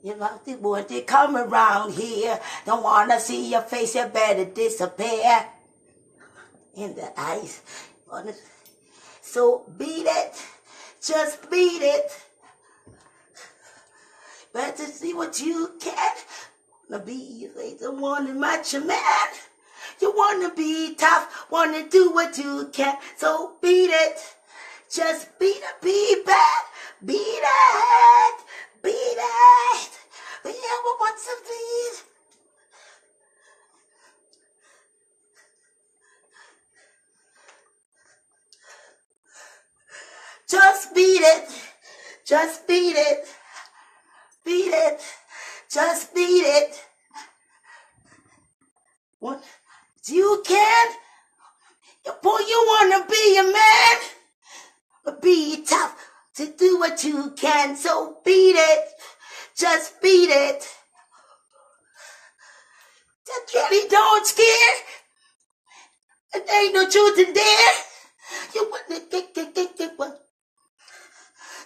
You know, they want to come around here. Don't want to see your face, you better disappear. In the ice. So beat it. Just beat it. Better see what you can. Wanna be the one to match your man. You wanna be tough, wanna do what you can. So beat it. Just beat it, be bad. Beat it. Beat it. We ever want to beat. Just beat it. Just beat it. Beat it. Just beat it. What? You can. Boy, you wanna be a man. But be tough to do what you can. So beat it. Just beat it. Just really don't scare. And ain't no truth in there. You wanna get what?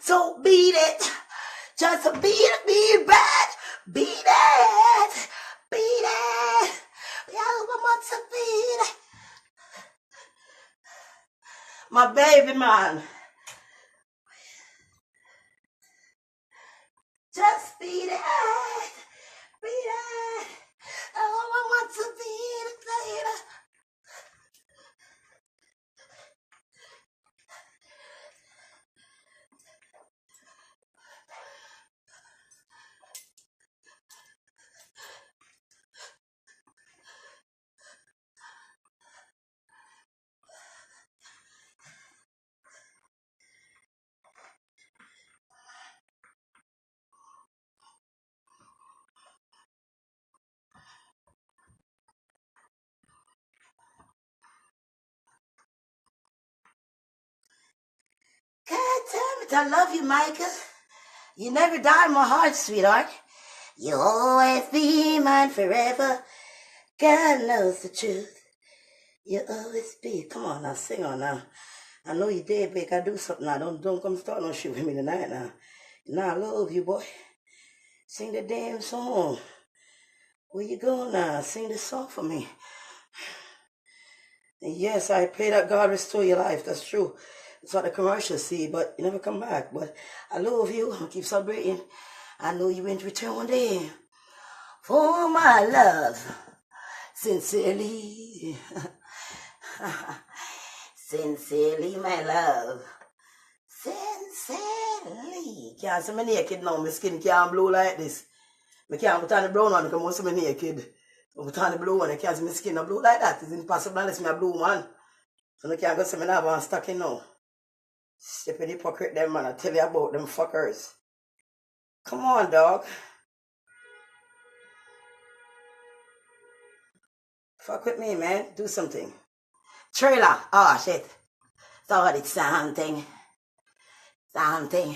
So beat it. Just beat it, be bad. Beat it. Beat it. Y'all want to beat it. My baby man. Just beat it. Beat it. I want to beat it later. God damn it, I love you, Micah. You never die in my heart, sweetheart. You'll always be mine forever. God knows the truth. You'll always be. Come on now, sing on now. I know you did, but I gotta do something now. Don't come start no shit with me tonight now. Now I love you, boy. Sing the damn song. Where you going now? Sing the song for me. And yes, I pray that God restore your life. That's true. That's what the commercials see, but you never come back. But I love you. I'm gonna keep celebrating. I know you went to return one day. For my love, sincerely. Sincerely, my love. Sincerely. Can't see me naked now. My skin can't blow like this. I can't put on the brown one because most of me naked. I put on the blue one, I can't see my skin blow like that. It's impossible unless me a blue man. So I can't go see me now, I'm stuck in now. Stupid hypocrite them, man. I tell you about them fuckers. Come on, dog. Fuck with me, man. Do something. Trailer. Oh, shit. Thought it's something. Something.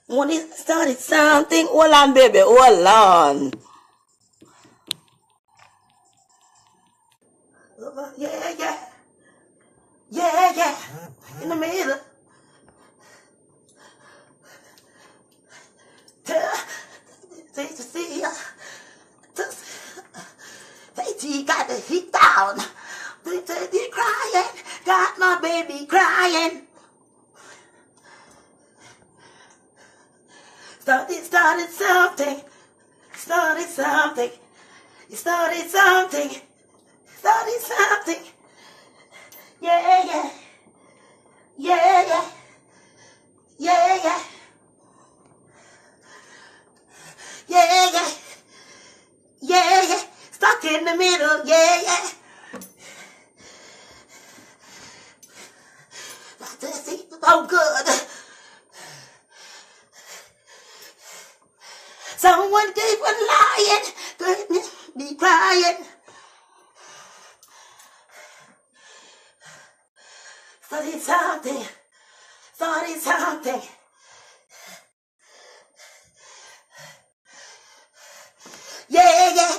When it started something, hold on, baby, hold on. Yeah, yeah. Yeah, yeah. In the middle. They got the heat down. They crying. Got my baby crying. Started something. Started something. Started something. Started something. Yeah, yeah. Yeah, yeah. Yeah, yeah. Yeah, yeah. Yeah, yeah. Stuck in the middle. Yeah, yeah. Oh, good. Someone gave a lion. Goodness, be crying. Started something. Started something. Yeah, yeah.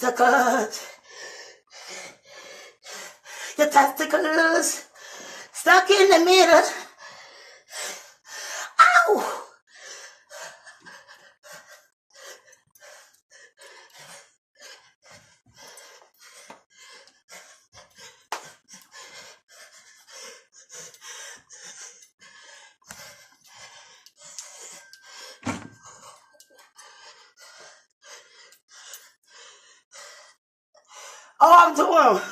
testicles. Your testicles stuck in the middle. Ow! All I'm doing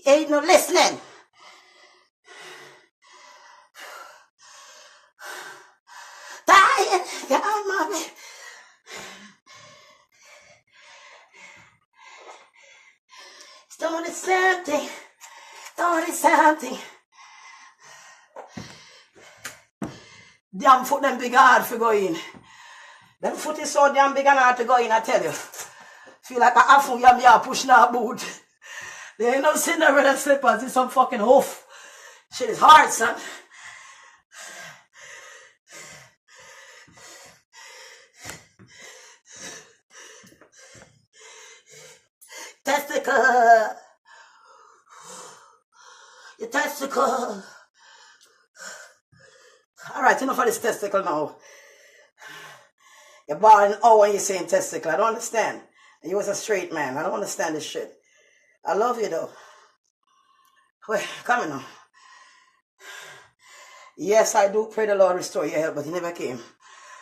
ain't no listening. Dying, God, mommy. It's doing something. Doing something. Damn foot them big hard for go in. Them foot is so damn big and hard to go in, I tell you. Feel like a half of yam pushing a boot. There ain't no Cinderella slippers, it's some fucking hoof. Shit is hard, son. Testicle. Your testicle. Alright, enough of this testicle now. You're barring when you're saying testicle. I don't understand. You was a straight man. I don't understand this shit. I love you though. Wait, come in now. Yes, I do pray the Lord restore your health, but he never came.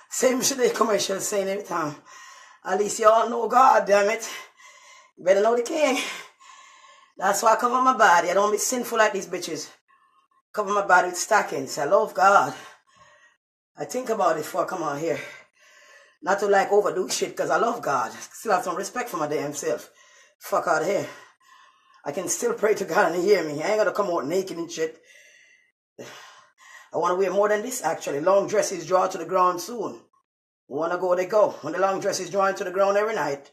Same shit the commercial saying every time. At least you all know God, damn it. You better know the king. That's why I cover my body. I don't be sinful like these bitches. Cover my body with stockings. I love God. I think about it before I come out here. Not to like overdo shit because I love God. Still have some respect for my damn self. Fuck out of here. I can still pray to God and he hear me. I ain't gonna come out naked and shit. I want to wear more than this actually. Long dresses draw to the ground soon. Wanna go, they go. When the long dress is drawing to the ground every night.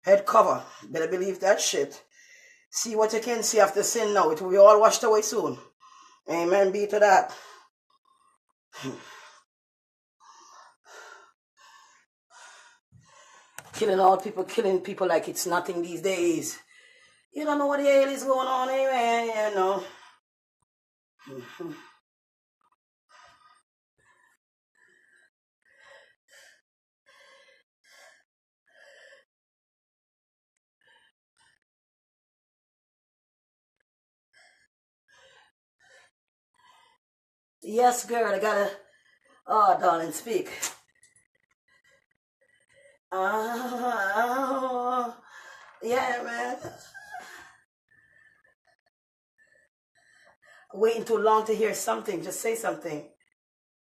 Head cover. Better believe that shit. See what you can see after sin now. It will be all washed away soon. Amen be to that. Killing all people, killing people like it's nothing these days. You don't know what the hell is going on anyway, you know. Yes, girl, I gotta... Oh, darling, speak. Yeah, man. Waiting too long to hear something. Just say something.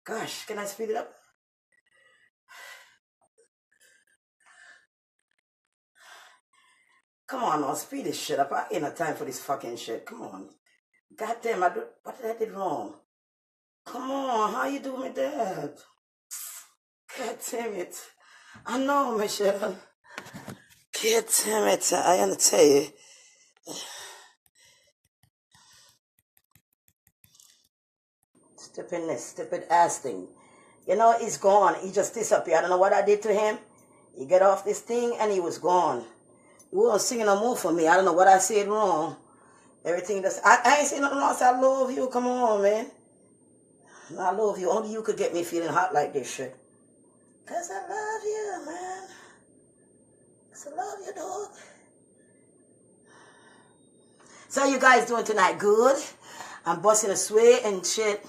Gosh, can I speed it up? Come on, now, speed this shit up. I ain't no time for this fucking shit. Come on. Goddamn, what did I do wrong? Come on, how you do me that? God damn it. I know, Michelle. God damn it. I gotta tell you. Stupidness, stupid ass thing. You know, he's gone. He just disappeared. I don't know what I did to him. He get off this thing and he was gone. He wasn't singing no more for me. I don't know what I said wrong. Everything that's... I ain't saying nothing wrong. I said, I love you. Come on, man. I love you. Only you could get me feeling hot like this shit. Because I love you, man. Because I love you, dog. So how you guys doing tonight? Good? I'm busting a sweat and shit.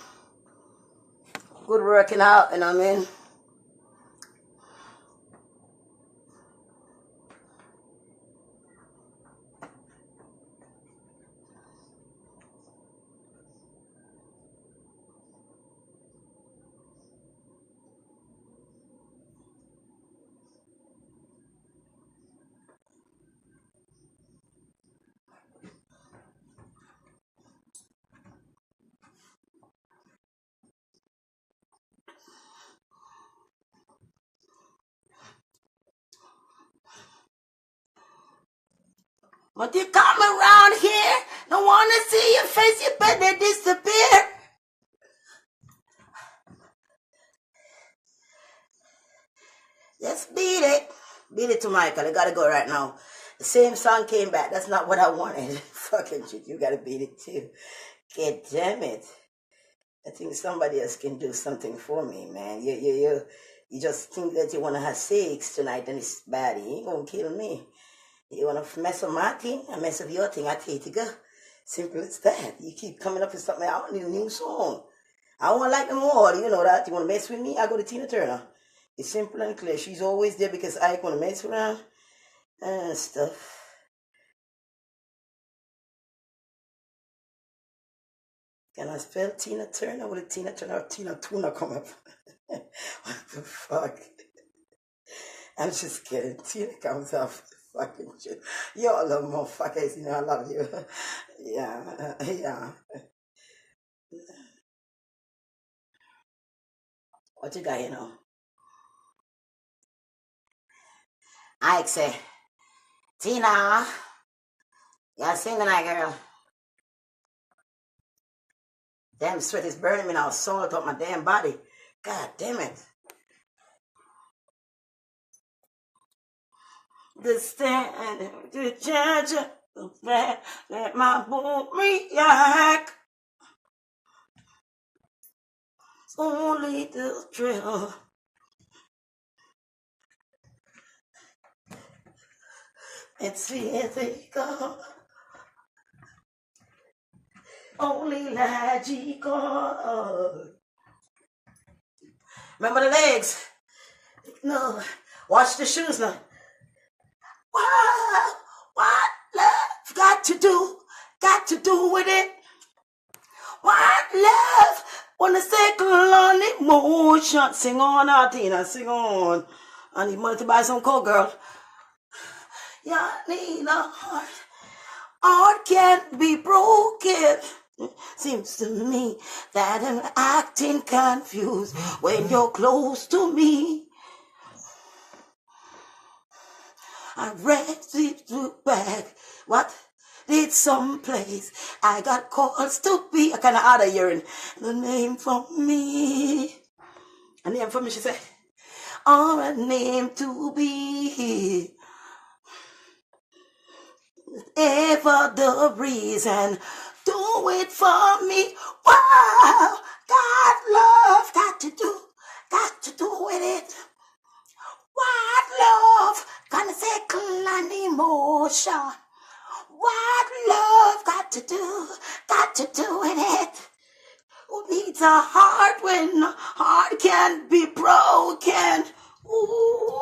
Good working out, you know what I mean? But you come around here, don't want to see your face, you better disappear. Just beat it. Beat it to Michael. I gotta go right now. The same song came back. That's not what I wanted. Fucking shit, you gotta beat it too. God damn it. I think somebody else can do something for me, man. You just think that you wanna have sex tonight and it's bad. You ain't gonna kill me. You wanna mess with my thing? I mess with your thing. I tell you to go. Simple as that. You keep coming up with something. I don't need a new song. I don't like them all. You know that. You wanna mess with me? I go to Tina Turner. It's simple and clear. She's always there because I wanna mess with her and stuff. Can I spell Tina Turner with a Tina Turner or Tina Tuna come up? What the fuck? I'm just kidding. Tina comes off fucking shit. You all love motherfuckers, you know I love you. Yeah. What you got, you know? I say, Tina, you're singing that girl. Damn sweat is burning me now, salt up my damn body. God damn it. The stand to judge the fact that my boat react. Only the thrill. It's physical. Only logical. Remember the legs? No. Watch the shoes now. What love got to do with it? What love wanna circle on emotion? Sing on, Artina, sing on. I need money to buy some coke, girl. You need a heart. Heart can't be broken. Seems to me that I'm acting confused when you're close to me. I read it back. What? Did someplace I got calls to be. I kind of out of hearing the name for me. A name for me, she said. Or a name to be. Ever the reason. Do it for me. Wow. God love got to do with it. What love gonna circle an emotion? What love got to do with it? Who needs a heart when a heart can't be broken? Ooh.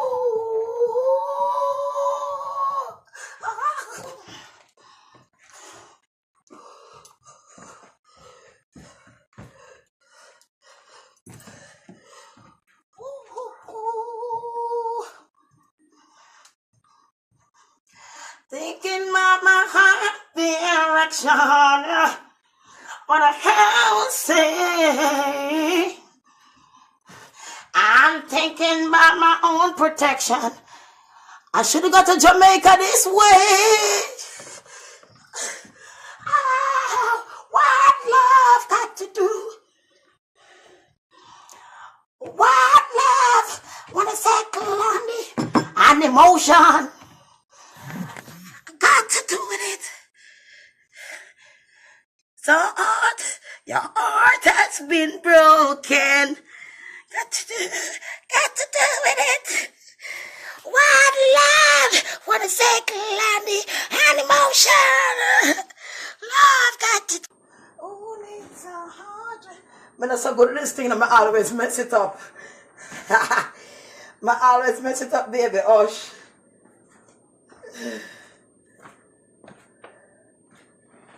Thinking about my heart, the erection. What I have to say. I'm thinking about my own protection. I should have got to Jamaica this way. What love got to do? What love wanna circle on me? An emotion got to do with it. So hard, your heart has been broken. Got to do with it. What love wanna circle on me? An emotion. Love got to. Oh, it's so hard. Man, I'm so good at this thing, and I always mess it up. I always mess it up, baby. Hush.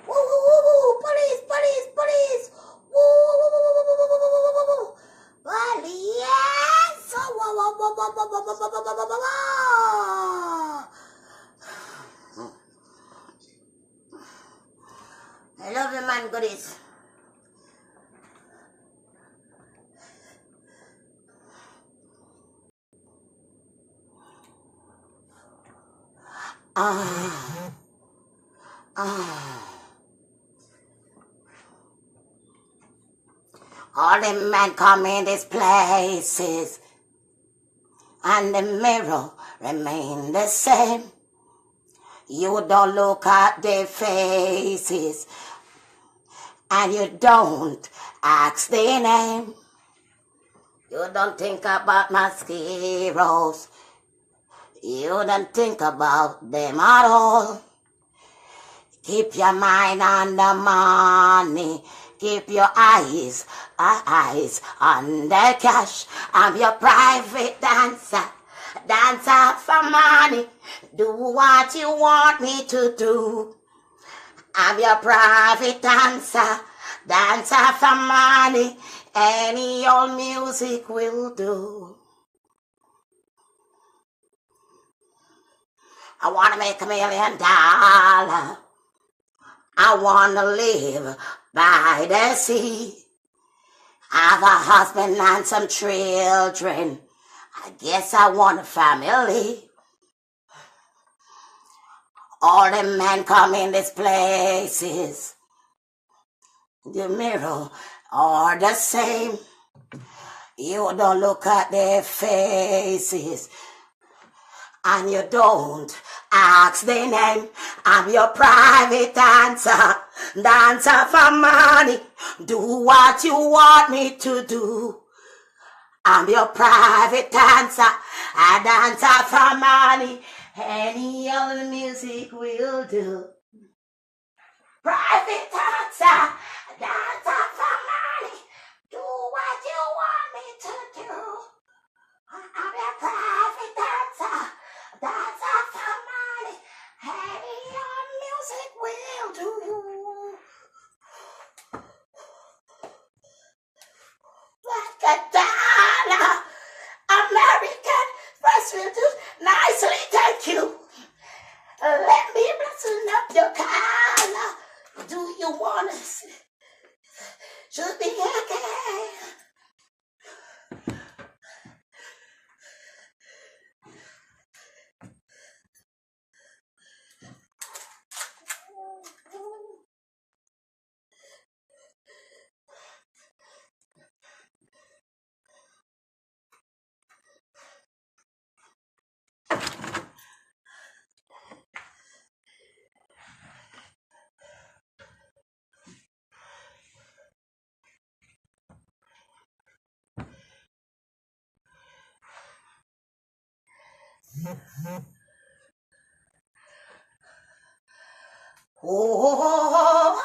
Woo, police. Woo. Police. I love you, man, goodies. All them men come in these places. and the mirror remain the same. You don't look at their faces, and you don't ask their name. You don't think about mosquitoes. You don't think about them at all. Keep your mind on the money. Keep your eyes on the cash. I'm your private dancer. Dancer for money. Do what you want me to do. I'm your private dancer. Dancer for money. Any old music will do. I want to make $1 million. I want to live by the sea. Have a husband and some children. I guess I want a family. All the men come in these places. The mirror are the same. You don't look at their faces, and you don't ask their name. I'm your private dancer. Dancer for money. Do what you want me to do. I'm your private dancer. I dancer for money. Any old music will do. Private dancer. Dancer for money. Do what you want me to do. I'm your private dancer. Dancer for money. Any old music will do. Like a dollar. American first will do nicely, thank you. Let me listen up your collar. Do you want to see? Should be okay. Oh,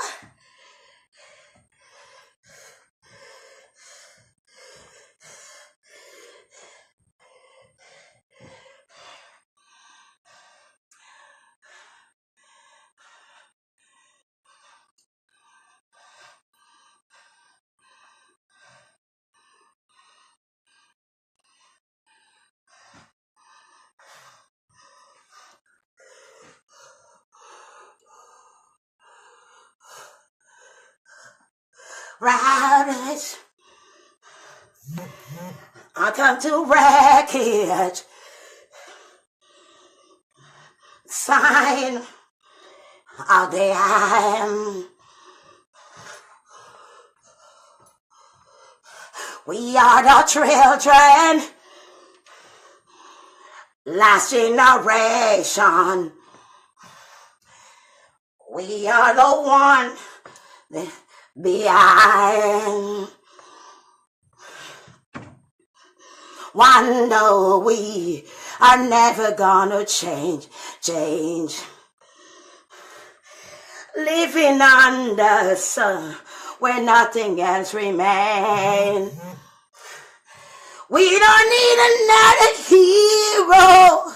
riders, I come to wreckage. Sign out there I am. We are the children, last generation. We are the one behind. One know we are never gonna change. Living under the sun where nothing else remains. We don't need another hero.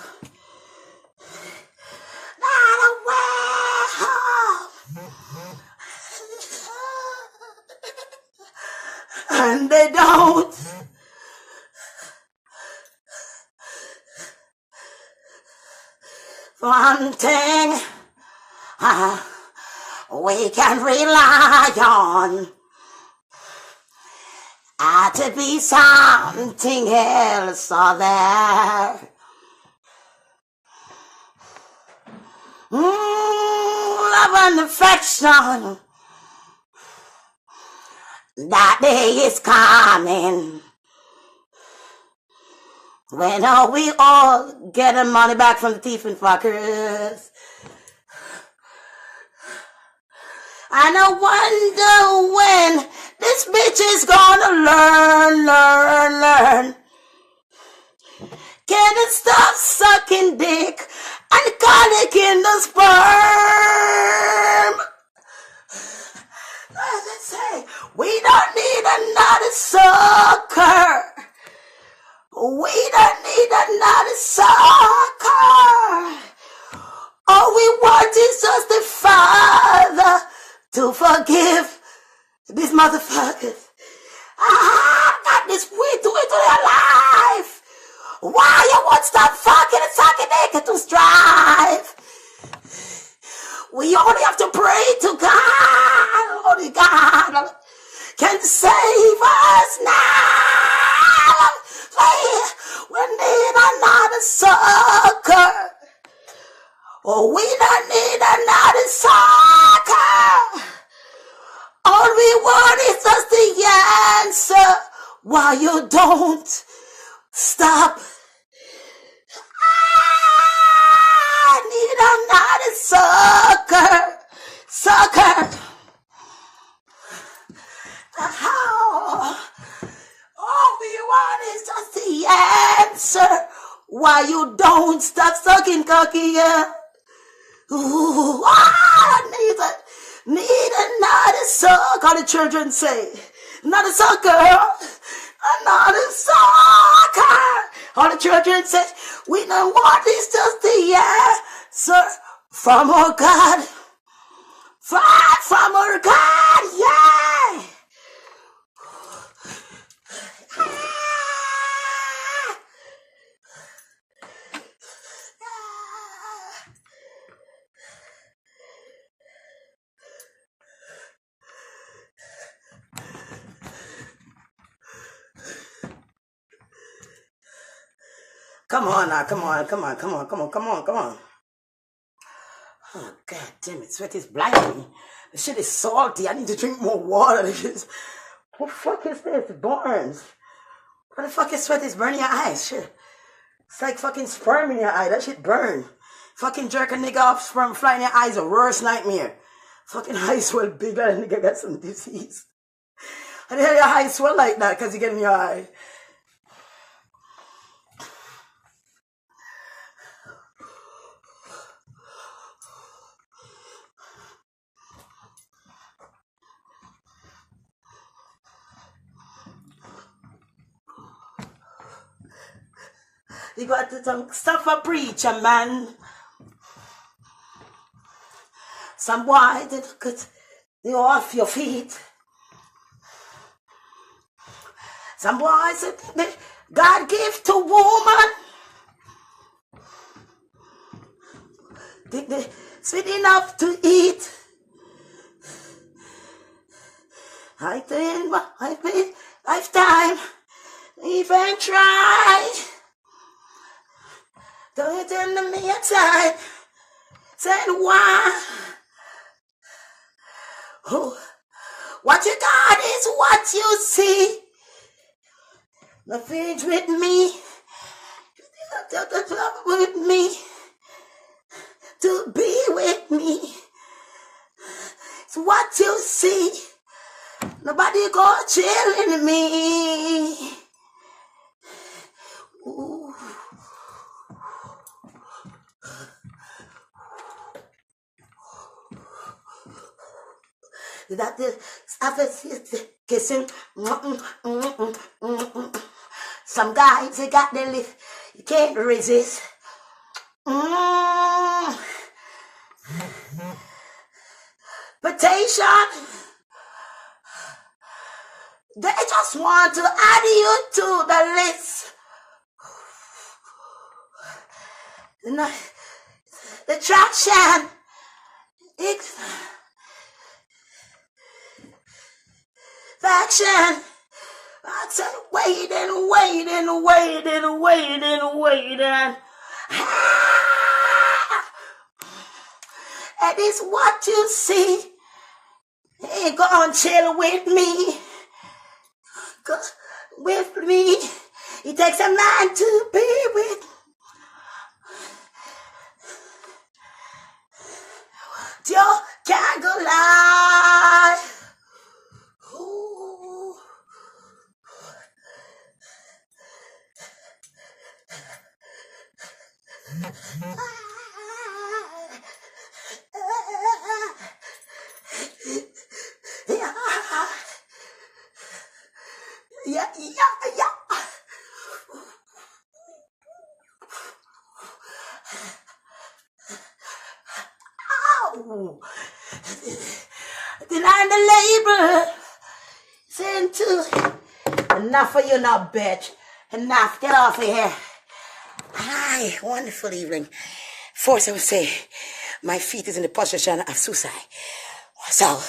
Not a way home. And they don't. One thing we can rely on to be something else or there. Love and affection. That day is coming. When we all get the money back from the thief and fuckers. And I wonder when this bitch is gonna learn. Can it stop sucking dick and colic in the sperm? As I say, we don't need another sucker. We don't need another sucker. All we want is just the Father to forgive these motherfuckers. I got this way to it to their life. Why you won't stop fucking and sucking dick to strive? We only have to pray to God. Only God can save us now. We need another sucker. Oh, we don't need another sucker. All we want is just the answer. Why you don't stop? I need another sucker. All we want is just the answer. Why you don't stop sucking cocky? Ooh, I need another sucker. All the children say, another sucker. Another sucker. All the children say, we don't want this, just the answer from our God. From our God, yeah. Come on now, come on. Oh, God damn it, sweat is blinding me. The shit is salty. I need to drink more water. What the fuck is this? It burns. What the fuck is sweat is burning your eyes? Shit. It's like fucking sperm in your eye. That shit burn. Fucking jerk a nigga off, sperm flying in your eyes, a worst nightmare. Fucking eyes swell big like a nigga got some disease. And the hell your eyes swell like that because you get in your eye. You got to stuff a preacher, man. Some boy they cut you off your feet. Some boy said God gave to woman. They sweet enough to eat. I think I've been lifetime even try. Don't tell me a time. Said why? Oh, what you got is what you see. Nothing with me. With me. To be with me. It's what you see. Nobody go chilling me. Ooh. That is after kissing. Some guys they got their lift, you can't resist. Potation. They just want to add you to the list. The traction. Faction. I said waiting. That is what you see. Ain't gonna chill with me. With me. It takes a man to be with. You can't go lie. Ooh. Yeah. Ow. Denying the labor. Saying to enough for you now, bitch. Enough. Get off of here. Hi, wonderful evening. First, I would say my feet is in the position of suicide. So,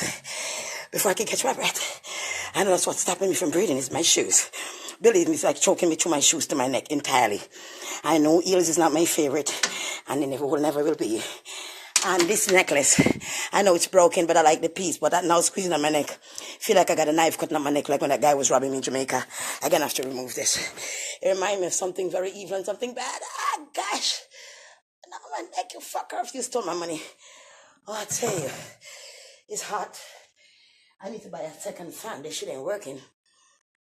before I can catch my breath, I know that's what's stopping me from breathing is my shoes. Believe me, it's like choking me through my shoes to my neck entirely. I know heels is not my favorite, and it never will be. And this necklace, I know it's broken, but I like the piece. But that now squeezing on my neck, feel like I got a knife cutting on my neck, like when that guy was robbing me in Jamaica. I'm gonna have to remove this. It reminds me of something very evil and something bad. Ah, gosh. Now my neck, you fucker, if you stole my money. Oh, I tell you, it's hot. I need to buy a second fan. This shit ain't working.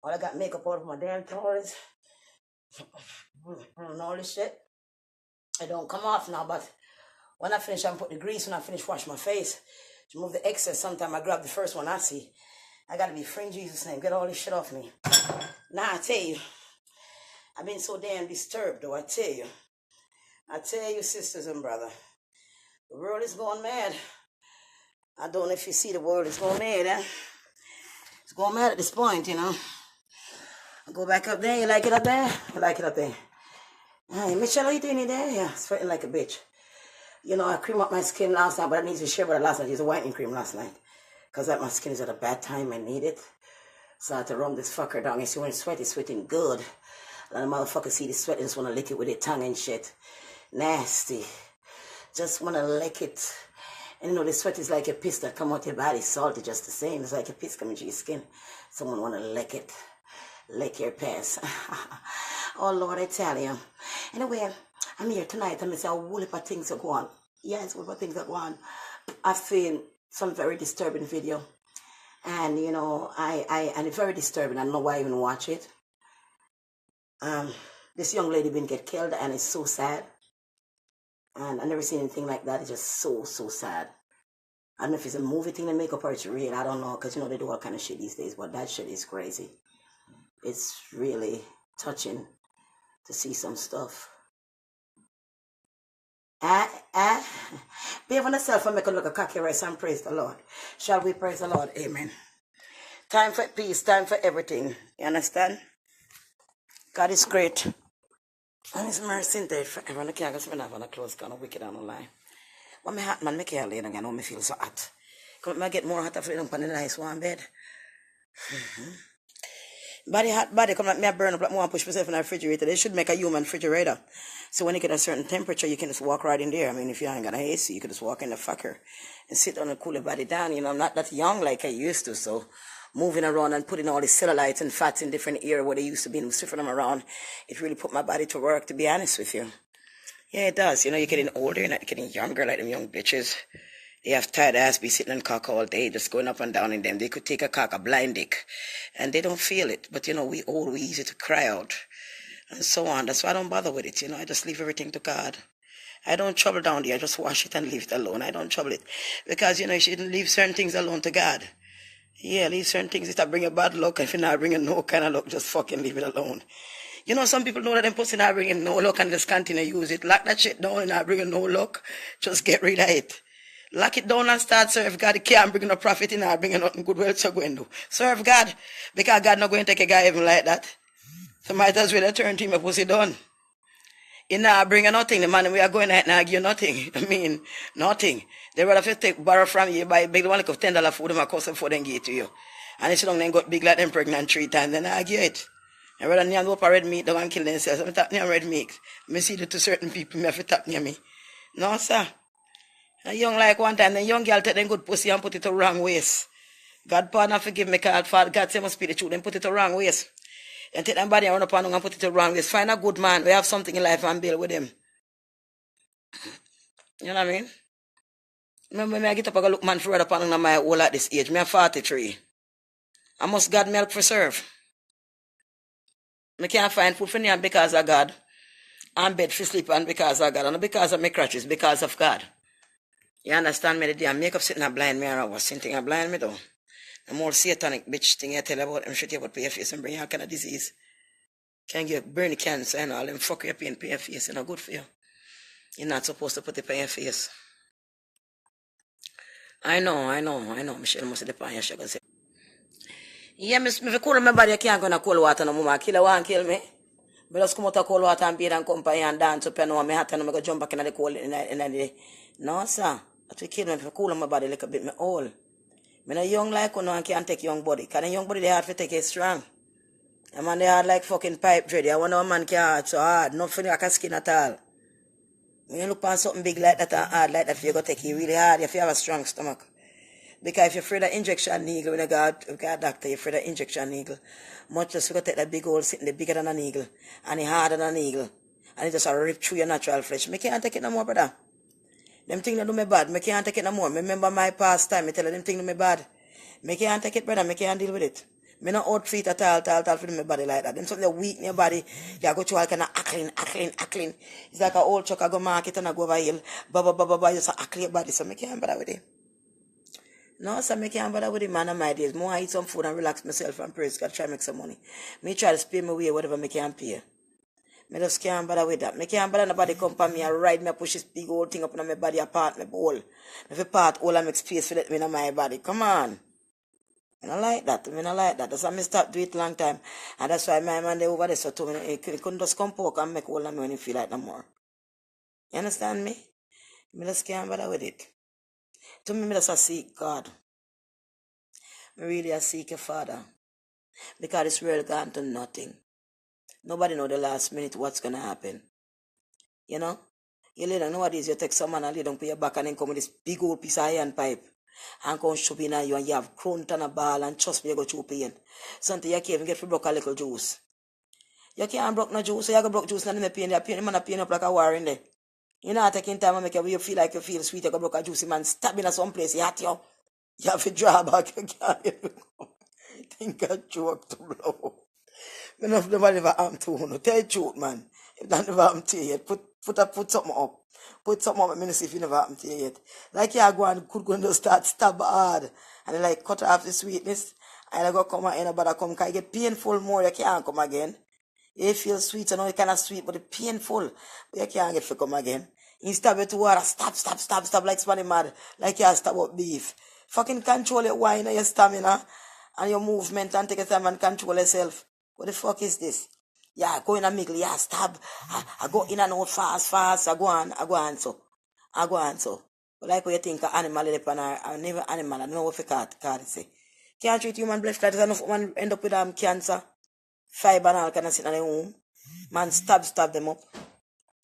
All I got makeup all over my damn toys. And all this shit. It don't come off now, but when I finish, I put the grease. When I finish, wash my face. To remove the excess, sometimes I grab the first one I see. I gotta be free in Jesus' name. Get all this shit off me. Now, I tell you, I've been so damn disturbed, though, I tell you, sisters and brother, the world is going mad. I don't know if you see the world is going mad, eh? It's going mad at this point, you know. I go back up there. You like it up there? You like it up there? Hey, Michelle, are you doing it there? Yeah, sweating like a bitch. You know, I cream up my skin last night, but I need to share about it last night. I used a whitening cream last night. Because my skin is at a bad time. I need it. So I had to run this fucker down. You see, when it's sweating good. A lot of motherfuckers see the sweat and just want to lick it with their tongue and shit. Nasty. Just want to lick it. And you know, the sweat is like a piss that come out your body. Salty just the same. It's like a piss coming to your skin. Someone want to lick it. Lick your pants. Oh, Lord, I tell you. Anyway, I'm here tonight and I say a whole heap of things are going on. Yes, a whole heap of things are going on. I've seen some very disturbing video. And, you know, and it's very disturbing. I don't know why I even watch it. This young lady been get killed and it's so sad. And I never seen anything like that. It's just so sad. I don't know if it's a movie thing they make up or it's real. I don't know. Because, you know, they do all kind of shit these days. But that shit is crazy. It's really touching to see some stuff. Behave on yourself and make a look at cocky rice and praise the Lord. Shall we praise the Lord? Amen. Time for peace. Time for everything. You understand? God is great. And His mercy in there forever. I can't go on a close kind of wicked and online. When my hot man make it late again, I feel so hot. Come I get more hot after them on the nice one bed. Body hot body come like me I burn up like more and push myself in a refrigerator. They should make a human refrigerator. So when you get a certain temperature, you can just walk right in there. I mean, if you ain't got an AC, you can just walk in the fucker and sit down and cool your body down. You know, I'm not that young like I used to, so moving around and putting all the cellulites and fats in different areas where they used to be and sniffing them around, it really put my body to work, to be honest with you. Yeah, it does. You know, you're getting older, you're not getting younger like them young bitches. They have tired ass be sitting on cock all day, just going up and down in them. They could take a cock, a blind dick, and they don't feel it. But, you know, we old, we easy to cry out, and so on. That's why I don't bother with it, you know. I just leave everything to God. I don't trouble down there. I just wash it and leave it alone. I don't trouble it. Because, you know, you shouldn't leave certain things alone to God. Yeah, leave certain things. If I bring a bad luck, if you're not bringing no kind of luck, just fucking leave it alone. You know, some people know that them pussy not bringing no luck and just continue to use it. Lock that shit down and not bringing no luck. Just get rid of it. Lock it down and start serve God. It can't bring no profit in or bring nothing good. What you going to do? Serve God. Because God not going to take a guy even like that. So might as well turn to him a pussy done. He not bring nothing. The man we are going to not give you nothing. I mean, nothing. They rather have to take borrow from you, buy big one like of $10 food and cost them for them give it to you. And it's long then got big like them pregnant 3 times, then I give it. And rather than go for red meat, they want to kill themselves. I'm tap near red meat. I see it to certain people, me have to tap near me. No, sir. A young like one time, the young girl take them good pussy and put it to wrong ways. God pardon forgive me, God say must be the truth, then put it to wrong ways. And take that body and run up on him and put it around. Let's find a good man. We have something in life and build with him. You know what I mean? Remember me, I get up and go look man for up on my whole at this age. Me I'm 43. I must God me help for serve. I can't find food for me because of God. I'm bed for sleep and because of God. And not because of my crutches, because of God. You understand me? The day I make up sitting and blind me and I was sitting and blind me though. The more satanic bitch thing I tell about them shit about pay face and bring all kind of disease. Can get burn cancer and all them fuck you up in pay face. It's not good for you. You're not supposed to put it on your face. I know. Michelle must have on your sugar. Yeah, if I cool my body, I can't go to cold water no more. Kill one, kill me. But just come out of cold water and bathe and come and dance up and my hat and I'm going to jump back in the cold in the day. No, sir. That will kill me if I cool my body a little bit. Me old. I'm not young like you know, I can't take young body. Because the young body, they hard to take it strong. A man, they hard like fucking pipe dread. I wonder a man can hard so hard. Not for like a skin at all. When you look on something big like that and hard like that, if you go take it really hard, if you have a strong stomach. Because if you're afraid of injection needle, when you go a doctor, you're afraid of injection needle. Much less you go take that big old sitting, the bigger than a needle, and the harder than a needle, and it just rip through your natural flesh. Me can't take it no more, brother. Them things that do me bad, me can't take it no more. Me remember my past time, me tell you them things do me bad. Me can't take it, brother, me can't deal with it. Me not outfit at all for my body like that. Them something weak in your body, you go through all kind of ackling. It's like an old truck, I go market and I go over hill, you just ackle your body, so me can't bother with it. No, so I can't bother with the man of my days. More I eat some food and relax myself and praise God, try to make some money. Me try to spare my way whatever I can pay. Me just can't bother with that. Me can't bother nobody come for me and ride me and push this big old thing up in my body apart my bowl. If I part all I make space for that in my body. Come on. I don't like that. That's why I stop doing it long time. And that's why my man they over there so to me he couldn't just come poke and make all of me when he feel like no more. You understand me? Me just can't bother with it. To me, just seek God. I really seek a Father. Because this world gone to nothing. Nobody know the last minute what's going to happen. You know? You lay down nowadays, you take someone and lay down, put your back and then come with this big old piece of iron pipe. And come shoot in you and you have crunch and a ball and trust me, you go through pain. Something you can't even get for broke a little juice. You can't broke no juice, so you go broke juice and then pain. The man pain up like a war in there. You know, taking time and make you feel like you feel sweet, you go broke a juice, man, stab in some place, you hurt you. You have to draw back, you can't think I joke to blow. I don't never arm to you. Tell the truth, man. If that never happened to you yet, put something up. Put something up, let me see if it never happened to you yet. Like you go and could go and start stab hard. And like cut off the sweetness. And I go come again, but I come, can you get painful more, you can't come again. You feel sweet, you know you kind of sweet, but it's painful. But you can't get to come again. You stab it to water, stop, like somebody mad. Like you stab up beef. Fucking control your wine and your stamina and your movement and take your time and control yourself. What the fuck is this? Yeah, go in a middle, yeah, stab. I go in and out fast. I go on so. But like what you think an animal is I never animal, I don't know what you call it say. Can't treat human blood clot, there's enough man end up with cancer. Fiber and all kind of sit in their home. Man stab them up.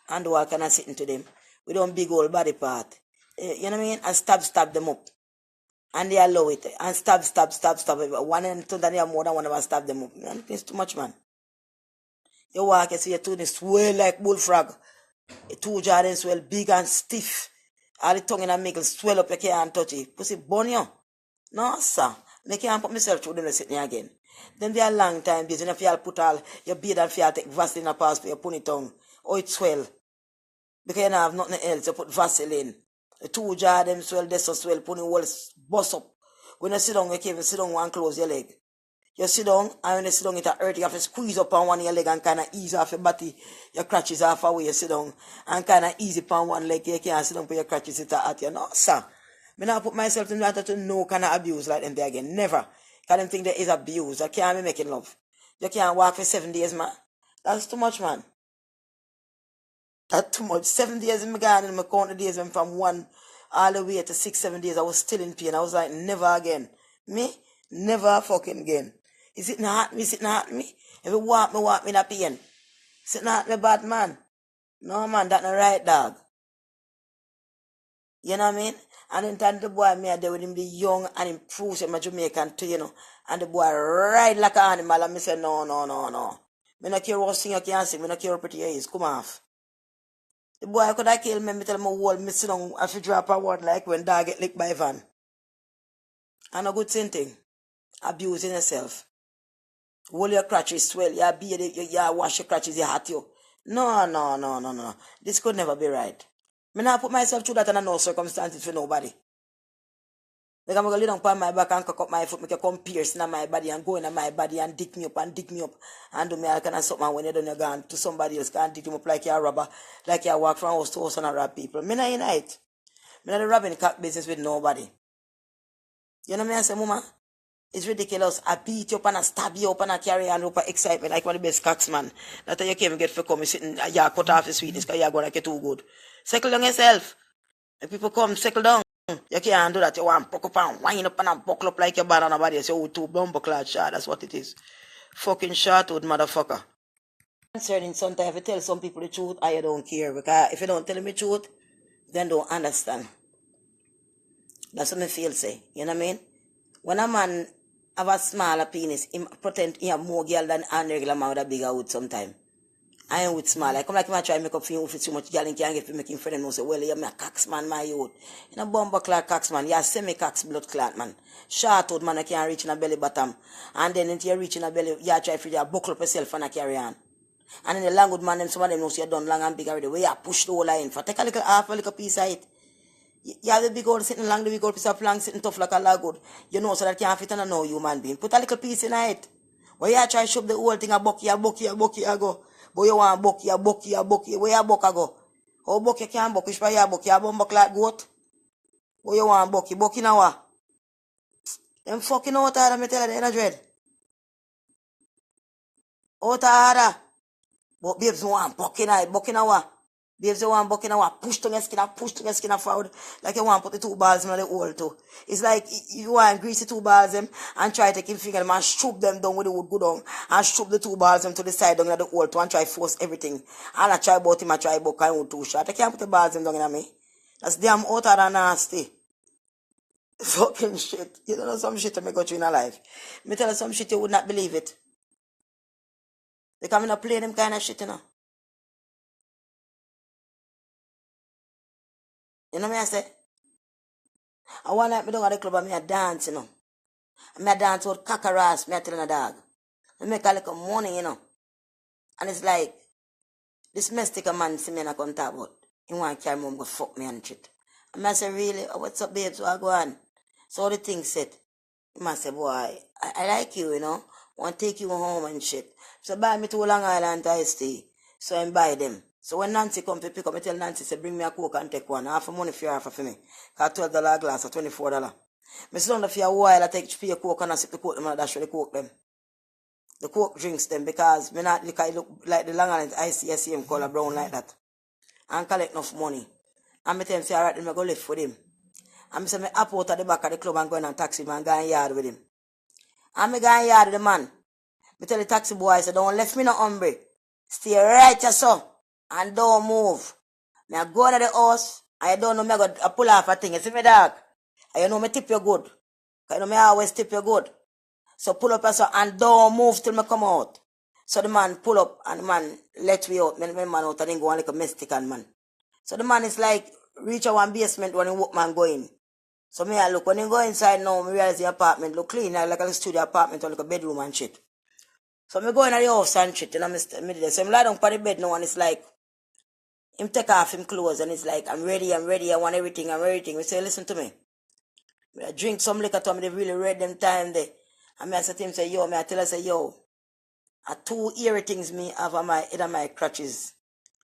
And do all kind of sitting to them. We don't big old body part. You know what I mean? And stab them up. And they allow it. And stab. One and two, then you have more than one of us stab them up. Man, it's too much, man. You walk, you see your tooth swell like bullfrog. Your two jaw swell big and stiff. All the tongue in the middle swell up, you can't touch it. Pussy burn you. No, sir. I can't put myself through them to sit there again. Then they are long time busy. If you put all your beard and if you take Vaseline and pass for your pony tongue. Oh, it swell. Because you don't have nothing else, you put Vaseline. The two jaw them swell, they so swell, pony will bust up. When you sit down, you can't even sit down and close your leg. You sit down, and when you sit down, it hurt. You have to squeeze up on one of your leg and kind of ease off your body. Your crutches off away, you sit down, and kind of easy upon one leg. You can't sit down for your crutches at you. No, sir. I not put myself in that to no kind of abuse like them there again. Never. Because them think there is abuse. I can't be making love. You can't walk for 7 days, man. That's too much, man. That's too much. 7 days in my garden, my count the days went from 1 all the way to 6-7 days. I was still in pain. I was like, never again. Me? Never fucking again. Is it not me? If you walk me in a pain. Is it not me bad, man? No, man, that's not right, dog. You know what I mean? And then time the boy me there with him be young and improved my Jamaican too, you know. And the boy ride like an animal and me say, no. Me not care what sing you can sing, me not care how pretty you is. Come off. The boy could have killed me, me tell him whole me sit down and fi drop a word like when dog get licked by van. And a good thing. Abusing yourself. Hold your crutches swell, you beard, you wash your crutches, you hot you. No. This could never be right. Me not put myself through that under no circumstances for nobody. Like I'm gonna lay down on my back and cock up my foot, make you come pierce in my body and go in my body and dick me up and do me all kind of something when you done you gone to somebody else can dick him up like you're a robber, like you walk from house to house and a rob people. Me not in it. Me not robbing cock business with nobody. You know me I say, Mama? It's ridiculous. I beat you up and I stab you up and I carry on up for excitement like one of the best cocks, man. That's how you came and get for come sitting, you cut off the sweetness because you're going to get too good. Settle down yourself. If people come, settle down. You can't do that. You want to puck up and wind up and buckle up like your bad on a body. So, too bumper clad shot. That's what it is. Fucking shortwood motherfucker. Concerning sometimes if you tell some people the truth, I don't care. Because if you don't tell them the truth, then don't understand. That's what I feel say. You know what I mean? When a man have a smaller penis, he pretend he have more girl than a regular man with a bigger hood sometimes. I ain't with small. I come like him and try to make up for you with too much girl and can't get for making friend and say, well, you're a cox man, my youth. You know, bumper clock cox man. You're a semi-cox blood clot man. Short out man, I can't reach in a belly bottom. And then until you reach in a belly, you try to you buckle up yourself and I carry on. And in the long good man, some of them know you're done long and big already. Where you push the whole line for. Take a little piece of it. You have the big old sitting long, the big old piece of plank sitting tough like a log good. You know, so that can't fit on a no human being. Put a little piece in it. Where you try to shove the whole thing a bucky, I go. But you want bucky. Where you buck I go? How bucky can't buck? Which way you buck? You buck like goat? Where you want bucky now what? Them fucking out of me tell you, they ain't dread. Out of but babes want bucky now what? Babes you want bucky now what? Push to your skin forward. Like you want to put the two balls in the hole too. It's like you want grease the two balls them and try to take your finger and shoot them down with the wood go down and shoot the two balls them to the side down in the hole too and try force everything. And I try about him, I try about kind of too short. I can't put the balls them down in me. That's damn utter and nasty. Fucking shit. You don't know some shit to make go through in a life. Me tell you some shit you would not believe it. They come in and play them kind of shit, you know. You know me I say? I one night me down at the club and me a dance, you know. And me a dance with cackaras, me a telling a dog. I make a little money, you know. And it's like, this mystic man see me and I come talk about. He want to carry mom go fuck me and shit. And I say, really? Oh, what's up, babes? What go on? So all the things said. He must say, boy, I like you, you know. Want to take you home and shit. So buy me to Long Island iced tea. So I buy them. So when Nancy come to pick up, I tell Nancy, say, bring me a Coke and take one. Half a money for you, half for me. Because $12 a glass or $24. I sit down for a while, I take for your Coke and I sip the Coke them and I dash for the Coke them. The Coke drinks them because me not look like the Long Island iced tea, I see him color brown like that. And collect enough money. And I tell him, say, alright, then I go live with him. And I say, I up out at the back of the club and go in and taxi him and go in yard with him. And I go in yard with the man. I tell the taxi boy, I say, don't left me no hombre. Stay right here, so. And don't move. I go to the house. I don't know me I go pull off a thing. You see me, dog? And you know me tip you good. Because you know me always tip you good. So pull up and don't move till me come out. So the man pull up and the man let me out. Me man out and then go on like a Mexican man. So the man is like, reach a one basement when the workman go in. So me I look, when he go inside now, me realize the apartment look clean, like a studio apartment or like a bedroom and shit. So me go in the house and shit, you know, so I'm lie down on the bed now and it's like, him take off him clothes and it's like, I'm ready, I want everything. We say, listen to me. I drink some liquor to me, they really read them time there. And I say to him, say, yo, I tell her, say, yo, I two ear things me have on my head and my crutches.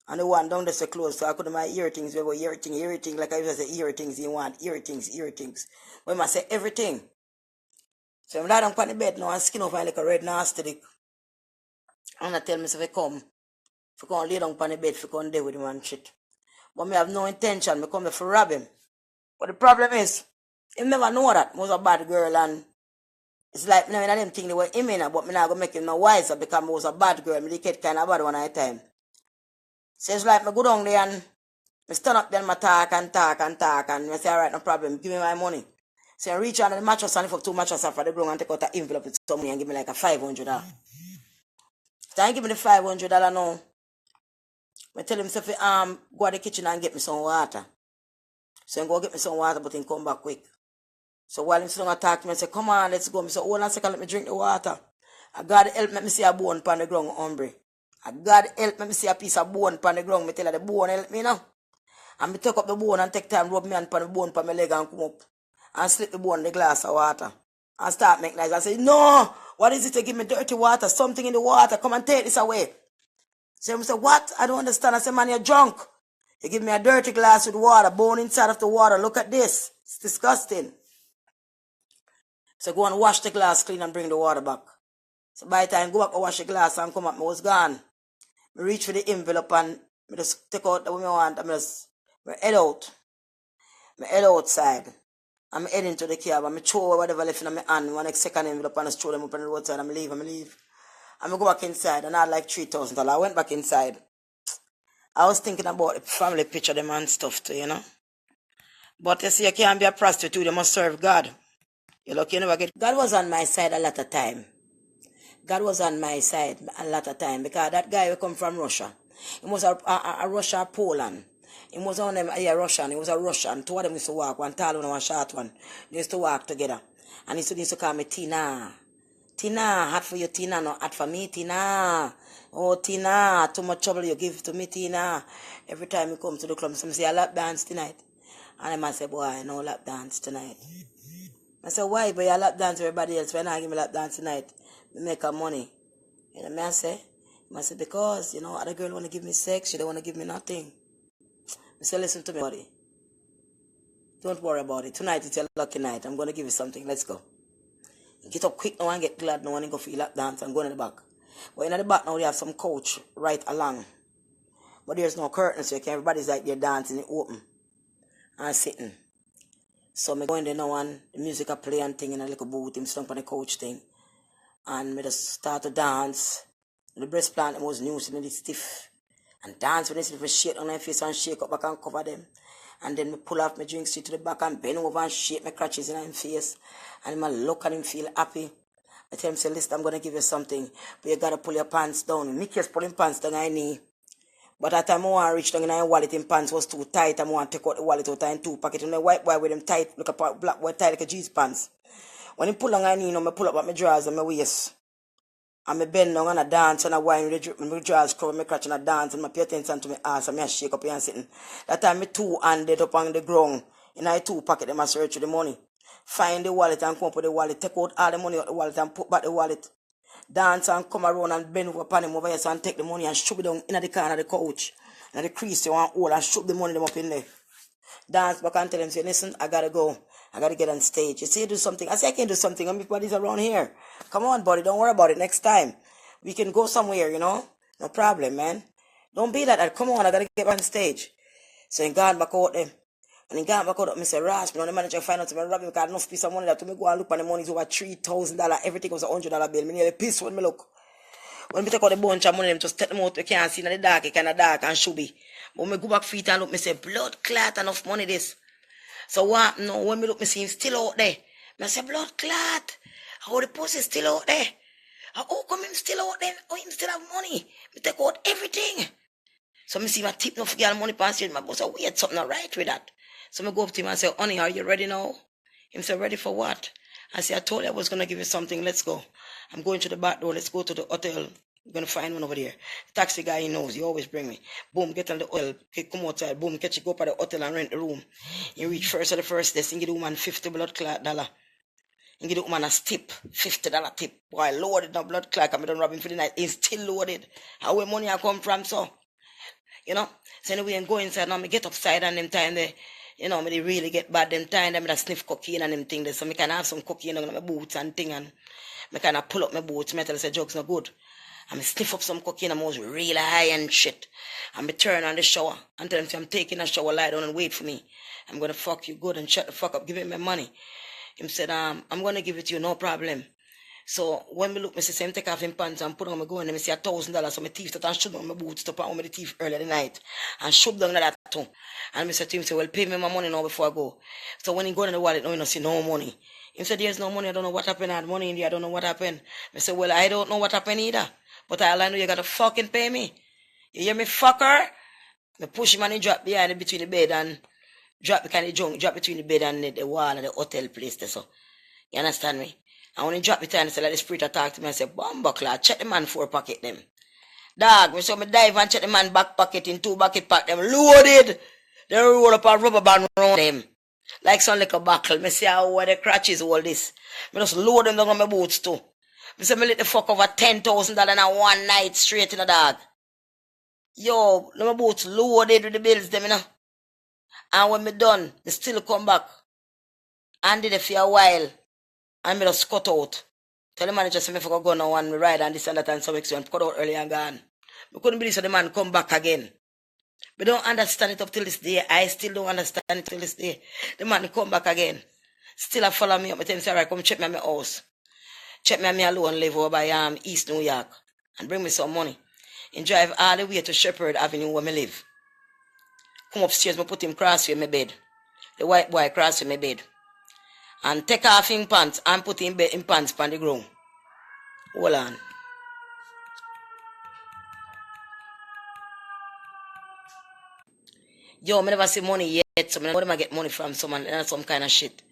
And the one down there so close, so I could have my ear things, we ear thing, like I used to say ear things, you want ear things. When I say everything. So I'm lie down on the bed now and skin off my like a red nasty dick. And I tell me, so if I come lay down on the bed, if I come there with him and shit. But me have no intention, I come there for rob him. But the problem is, he never know that I was a bad girl and it's like, me know them things they were him in, but me not going to make him no wiser because I was a bad girl. Me get kind of bad one at a time. So it's like, I go down there and I stand up there and I talk and I say, alright, no problem, give me my money. So I reach under the mattress and lift up 2 mattresses for the ground and take out an envelope with some money and give me like a $500. Then give me the $500 now. I tell him, say, go to the kitchen and get me some water. So he go get me some water, but he come back quick. So while him sitting attack me, I say, come on, let's go. I say, hold on a second, let me drink the water. I God help me see a bone on the ground, hombre. I God help me see a piece of bone on the ground. I tell her the bone help me now. And me take up the bone and take time, rub me hand on the bone on my leg and come up. And slip the bone in the glass of water. And start make noise. I say, no, what is it to give me dirty water? Something in the water. Come and take this away. So I say, what? I don't understand. I say, man, you're drunk. You give me a dirty glass with water, bone inside of the water. Look at this. It's disgusting. So go and wash the glass clean and bring the water back. So by the time I go back and wash the glass and come up, I was gone. I reach for the envelope and I just take out the one I want and I head out. I head outside. I'm heading to the cab and I throw whatever left in my hand, one second envelope and I throw them up on the roadside and I leave. And I go back inside and I had like $3,000. I went back inside. I was thinking about the family picture them and stuff too, you know. But you see, you can't be a prostitute, you must serve God. You're lucky you never get. God was on my side a lot of time. God was on my side a lot of time because that guy who come from Russia. He was a Russia, Poland. He was on them, Russian. He was a Russian. Two of them used to walk, one tall one and one short one. They used to walk together. And he used to call me Tina. Tina, hot for you, Tina, not hot for me, Tina. Oh, Tina, too much trouble you give to me, Tina. Every time you come to the club, some say, I lap dance tonight. And I must say, boy, no lap dance tonight. I say, why? But you lap dance everybody else. When I give me lap dance tonight, we make her money. You know what I say? I say, because, you know, other girl want to give me sex, she don't want to give me nothing. I say, listen to me, buddy. Don't worry about it. Tonight it's your lucky night. I'm going to give you something. Let's go. Get up quick now and get glad now and go for your lap dance and go in the back. But in the back now they have some couch right along. But there's no curtains, so everybody's like they're dancing it open and sitting. So me go in there now and the music I play and thing in a little booth, him sitting on the couch thing. And me just start to dance. The breast plant was new, so me stiff. And dance when they see shake on their face and shake up back and cover them. And then me pull off my drink straight to the back and bend over and shake my crutches in his face. And I look at him, feel happy. I tell him, say, listen, I'm going to give you something. But you got to pull your pants down. Me just pulling pants down my knee. But at the time I want to reach down in my wallet, in pants was too tight. I want to take out the wallet out and two pockets. And the white boy with them tight, look at black boy tight like a jeans pants. When he pull on my knee, you know, I pull up at my drawers and my waist. And I bend down and I dance and I whine with my drawers cover my crotch and I dance and I pay attention to my ass and I shake up here and sitting. That time I two handed up on the ground. In I two pocket them I search for the money. Find the wallet and come up with the wallet. Take out all the money out the wallet and put back the wallet. Dance and come around and bend over upon him over here so and take the money and shove it down in the corner of the couch. And the crease you want hold and shove the money them up in there. Dance back and tell him, say, listen, I gotta go. I gotta get on stage. You say you do something. I say I can do something. Everybody's around here. Come on, buddy. Don't worry about it. Next time. We can go somewhere, you know. No problem, man. Don't be like that. Come on, I gotta get on stage. So he gone back out there. And he gone back out, I say, Rash, me know the manager find out to me rob him because enough piece of money that to me go and look and the money is over $3,000. Everything was $100 bill. Me nearly pissed when me look. When me take out the bunch of money, them just take them out, you can't see in the dark, it kinda dark and shubby. But me go back feet and look, me say, blood clot, enough money this. So what? No, when me look, me see him still out there. Me say, blood clot. How the pussy still out there? How come him still out there? Oh, him still have money. Me take out everything. So me see my tip no girl money pass you. My boss say, weird something not right with that. So me go up to him and say, honey, are you ready now? Him say, ready for what? I say, I told you I was gonna give you something. Let's go. I'm going to the back door. Let's go to the hotel. I'm gonna find one over there. The taxi guy he knows. He always bring me. Boom, get on the hotel. He come outside. Boom, catch you go up at the hotel and rent the room. You reach first at the first desk. You give the woman $50 blood clot dollar. You give the woman a tip, $50 tip. Boy, loaded no blood clot. I'm done robbing for the night. He's still loaded. How where money I come from, so? You know? So anyway, I'm going inside now. Me get upside and them time there. You know, me they really get bad them time. Them that sniff cocaine and them thing there. So me can have some cocaine on my boots and thing and me kind of pull up my boots. Me tell say drugs no good. And me sniff up some cocaine and I was really high and shit. And me turn on the shower and tell them say I'm taking a shower, lie down and wait for me. I'm gonna fuck you good and shut the fuck up. Give me my money. Him said, I'm gonna give it to you, no problem. So when me look, me see him take off him pants and put on my gun and me see $1,000. So my teeth start and shoot down my boots to put on my teeth early in the night. And shoot down that too. And me said to him, say, well, pay me my money now before I go. So when he go in the wallet, no, you don't see no money. He said, there's no money, I don't know what happened. I had money in there, I don't know what happened. I said, well, I don't know what happened either. But all I know you gotta fucking pay me. You hear me, fucker? Me push him and he drop behind it between the bed and drop the kind of junk, drop between the bed and the wall and the hotel place there, so. You understand me? And when he drop it and say, like the spirit attack to me and say, Bumbuckler, check the man 4 pocket them. Dog, me so me dive and check the man back pocket in 2 bucket pack them loaded. They roll up a rubber band around them. Like some little buckle. Me see how where the crutches all this. Me just load them down on my boots too. Me say me let the fuck over $10,000 in one night straight in the dog. Yo, my boots loaded with the bills them, you know. And when me done, me still come back. And did it for a while. And me just cut out. Tell the manager say me for go now and me ride and this and that and some extra cut out early and gone. Me couldn't believe so the man come back again. We don't understand it up till this day. I still don't understand it till this day. The man come back again. Still a follow me up. I tell him, say, alright, come check me at my house. Check me at me alone live over by East New York. And bring me some money. And drive all the way to Shepherd Avenue where me live. Come upstairs, me put him cross with my bed. The white boy cross with my bed. And take off him pants and put him in pants on the ground. Hold on. Yo, I never see money yet, so I know I get money from someone and some kind of shit.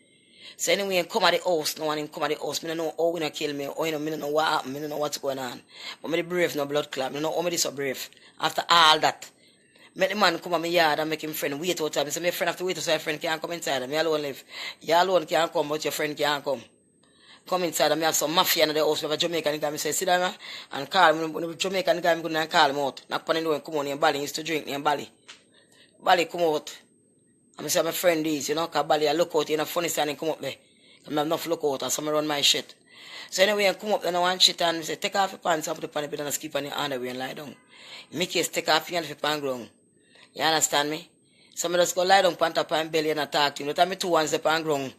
So anyway, I come at the house, no one in come at the house. I don't know how we not kill me, or I don't know what happened, I don't know what's going on. But I brave, no blood clot. I don't know how I so brave. After all that, make the man come at my yard and make him friend wait out time. I say, my friend have to wait so my friend can't come inside. Me alone live. You alone can't come, but your friend can't come. Come inside and I have some mafia in the house. We have a Jamaican guy. I say, sit down and call me. When the Jamaican guy, I go and call him out. Knock on the door and come on in Bali. He used to drink in Bali. Bali come out. I'm say my friend is, you know, cause Bali I look out, you know, funny standing come up there. I have enough look out and some run my shit. So anyway, I come up then I want shit and I say, take off your pants and put the pan bed and skip on your underwear and lie down. In my case, take off your hand if you pan ground. You understand me? So I just go lie down, pant up and belly and attack him. But I me 2 hands up on ground.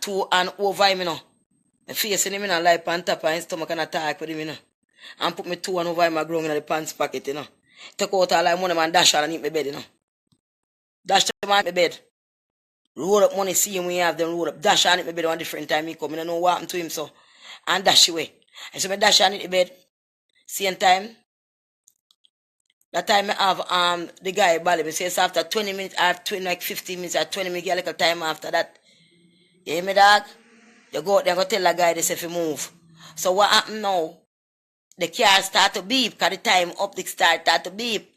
2 and over him, you know. My face in him, you know, lie pant up and his stomach and attack with him, you know. And put me 2 and over him and ground in the pants pocket, you know. Take out all my money and dash all and eat my bed, you know. Dash them on my bed. Roll up money, see him when you have them roll up. Dash on it my bed one different time he come. I don't know what happened to him, so. And dash away. And so I dash on it the bed. Same time. That time I have the guy Bali. Me says after 20 minutes, after like 15 minutes or 20 minutes, get a little time after that. You hear me, dog? You go out there and go tell the guy this if you move. So what happened now? The car start to beep, cause the time up the start to beep.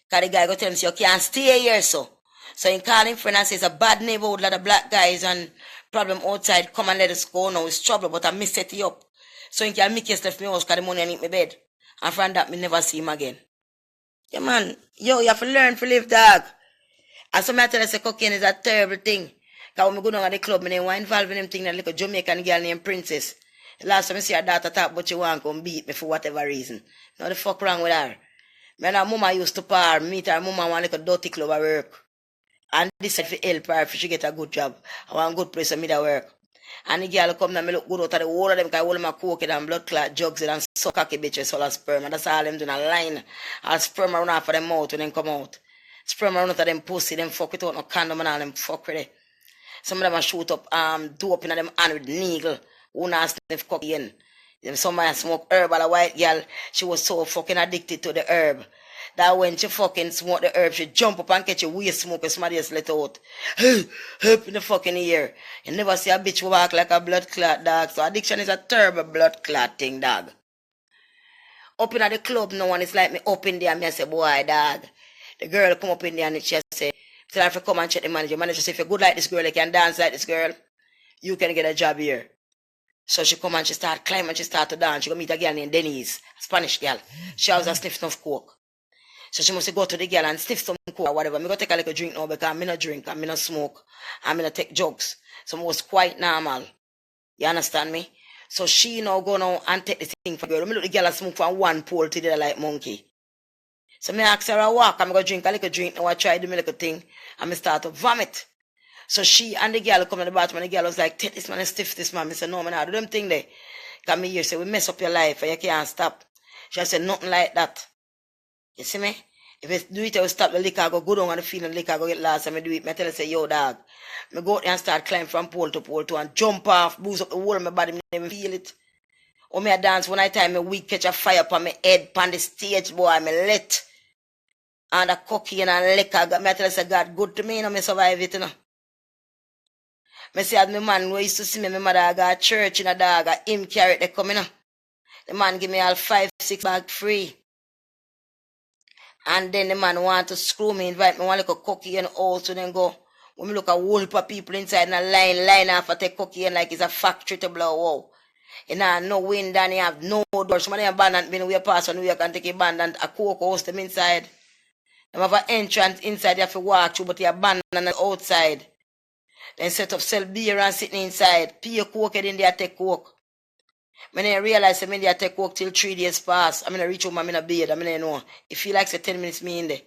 Cause the guy go tell him, so you can't stay here, so. So he call him friend and says, a bad neighborhood, lot of black guys and problem outside, come and let us go now, it's trouble, but I miss set you up. So he can make us left me house, cause the money and eat my bed. And from that, me never see him again. Yeah, man, yo, you have to learn to live, dog. And some I tell us, cocaine is a terrible thing. Cause when I go down at the club, I want involved in them thing, that little Jamaican girl named Princess. Last time I see her daughter talk, but she want to come beat me for whatever reason. Now the fuck wrong with her? Man, her mama used to par, meet her mama want like a dirty club at work. And this said for help her if she get a good job. I want a good place for me to work. And the girl come and me look good out of the whole of them, cause all of them are coke and blood clot jugs and suck cocky bitches all of sperm. And that's all them doing a line. All sperm run off of them mouth when them come out. Sperm run out of them pussy, them fuck without no condom and all them fuck with it. Some of them are shoot up, dope in them hand with needle. Who not sniff cocaine. Somebody smoke herb, a white girl, she was so fucking addicted to the herb. That when she fucking smoke the herb, she jump up and catch a weed smoke and somebody else let out. Help in the fucking ear. You never see a bitch walk like a blood clot, dog. So addiction is a terrible blood clot thing, dog. Up in at the club now and it's like me up in there and me I say, boy, dog. The girl come up in there and she say, tell her to come and check the manager. Manager say, if you're good like this girl, you can dance like this girl, you can get a job here. So she come and she start climb and she start to dance. She go meet a girl named Denise, a Spanish girl. She always a sniff enough coke. So she must go to the girl and sniff some coke or whatever. Me go take a little drink now because me no drink and me no smoke and me no take drugs. So it was quite normal. You understand me? So she now go now and take the thing for girl. Me look the girl and smoke from one pole to the other like monkey. So me ask her a walk and me go drink a little drink now I try do me little thing and me start to vomit. So she and the girl come to the bathroom and the girl was like, take this man and stiff this man. I said, no, man, I do them thing there. Come here, say, we mess up your life and you can't stop. She said, nothing like that. You see me? If you do it, I will stop the liquor, I go down on the field and the liquor, I go get lost and I do it. I tell her, say, yo, dog. I go out there and start climbing from pole to and jump off, boost up the whole of my body, I never feel it. Or me a dance one night time, me weed catch a fire upon my head, upon the stage, boy, me lit. And the cocaine and liquor, me I tell you, say God good to me, you know, me survive it, you know. Me say, as my man who used to see me, my mother got church in a dog, him carry it, they come, you know. The man give me all 5-6 bag free. And then the man want to screw me, invite me one little cocaine also, then go. When me look a whole heap of people inside in a line off to take cocaine like it's a factory to blow out. You know, no window and you have no doors. Somebody abandoned me, we pass on, we can take a band and a coke house them inside. They have an entrance inside, you have to walk through, but you abandon the outside. Then set up sell beer and sitting inside. Pay a coke in there, take coke. When I realize I'm in there, take coke till 3 days pass. I'm going to reach home, I'm in a bed, I'm going to know. It feel like say 10 minutes me in there.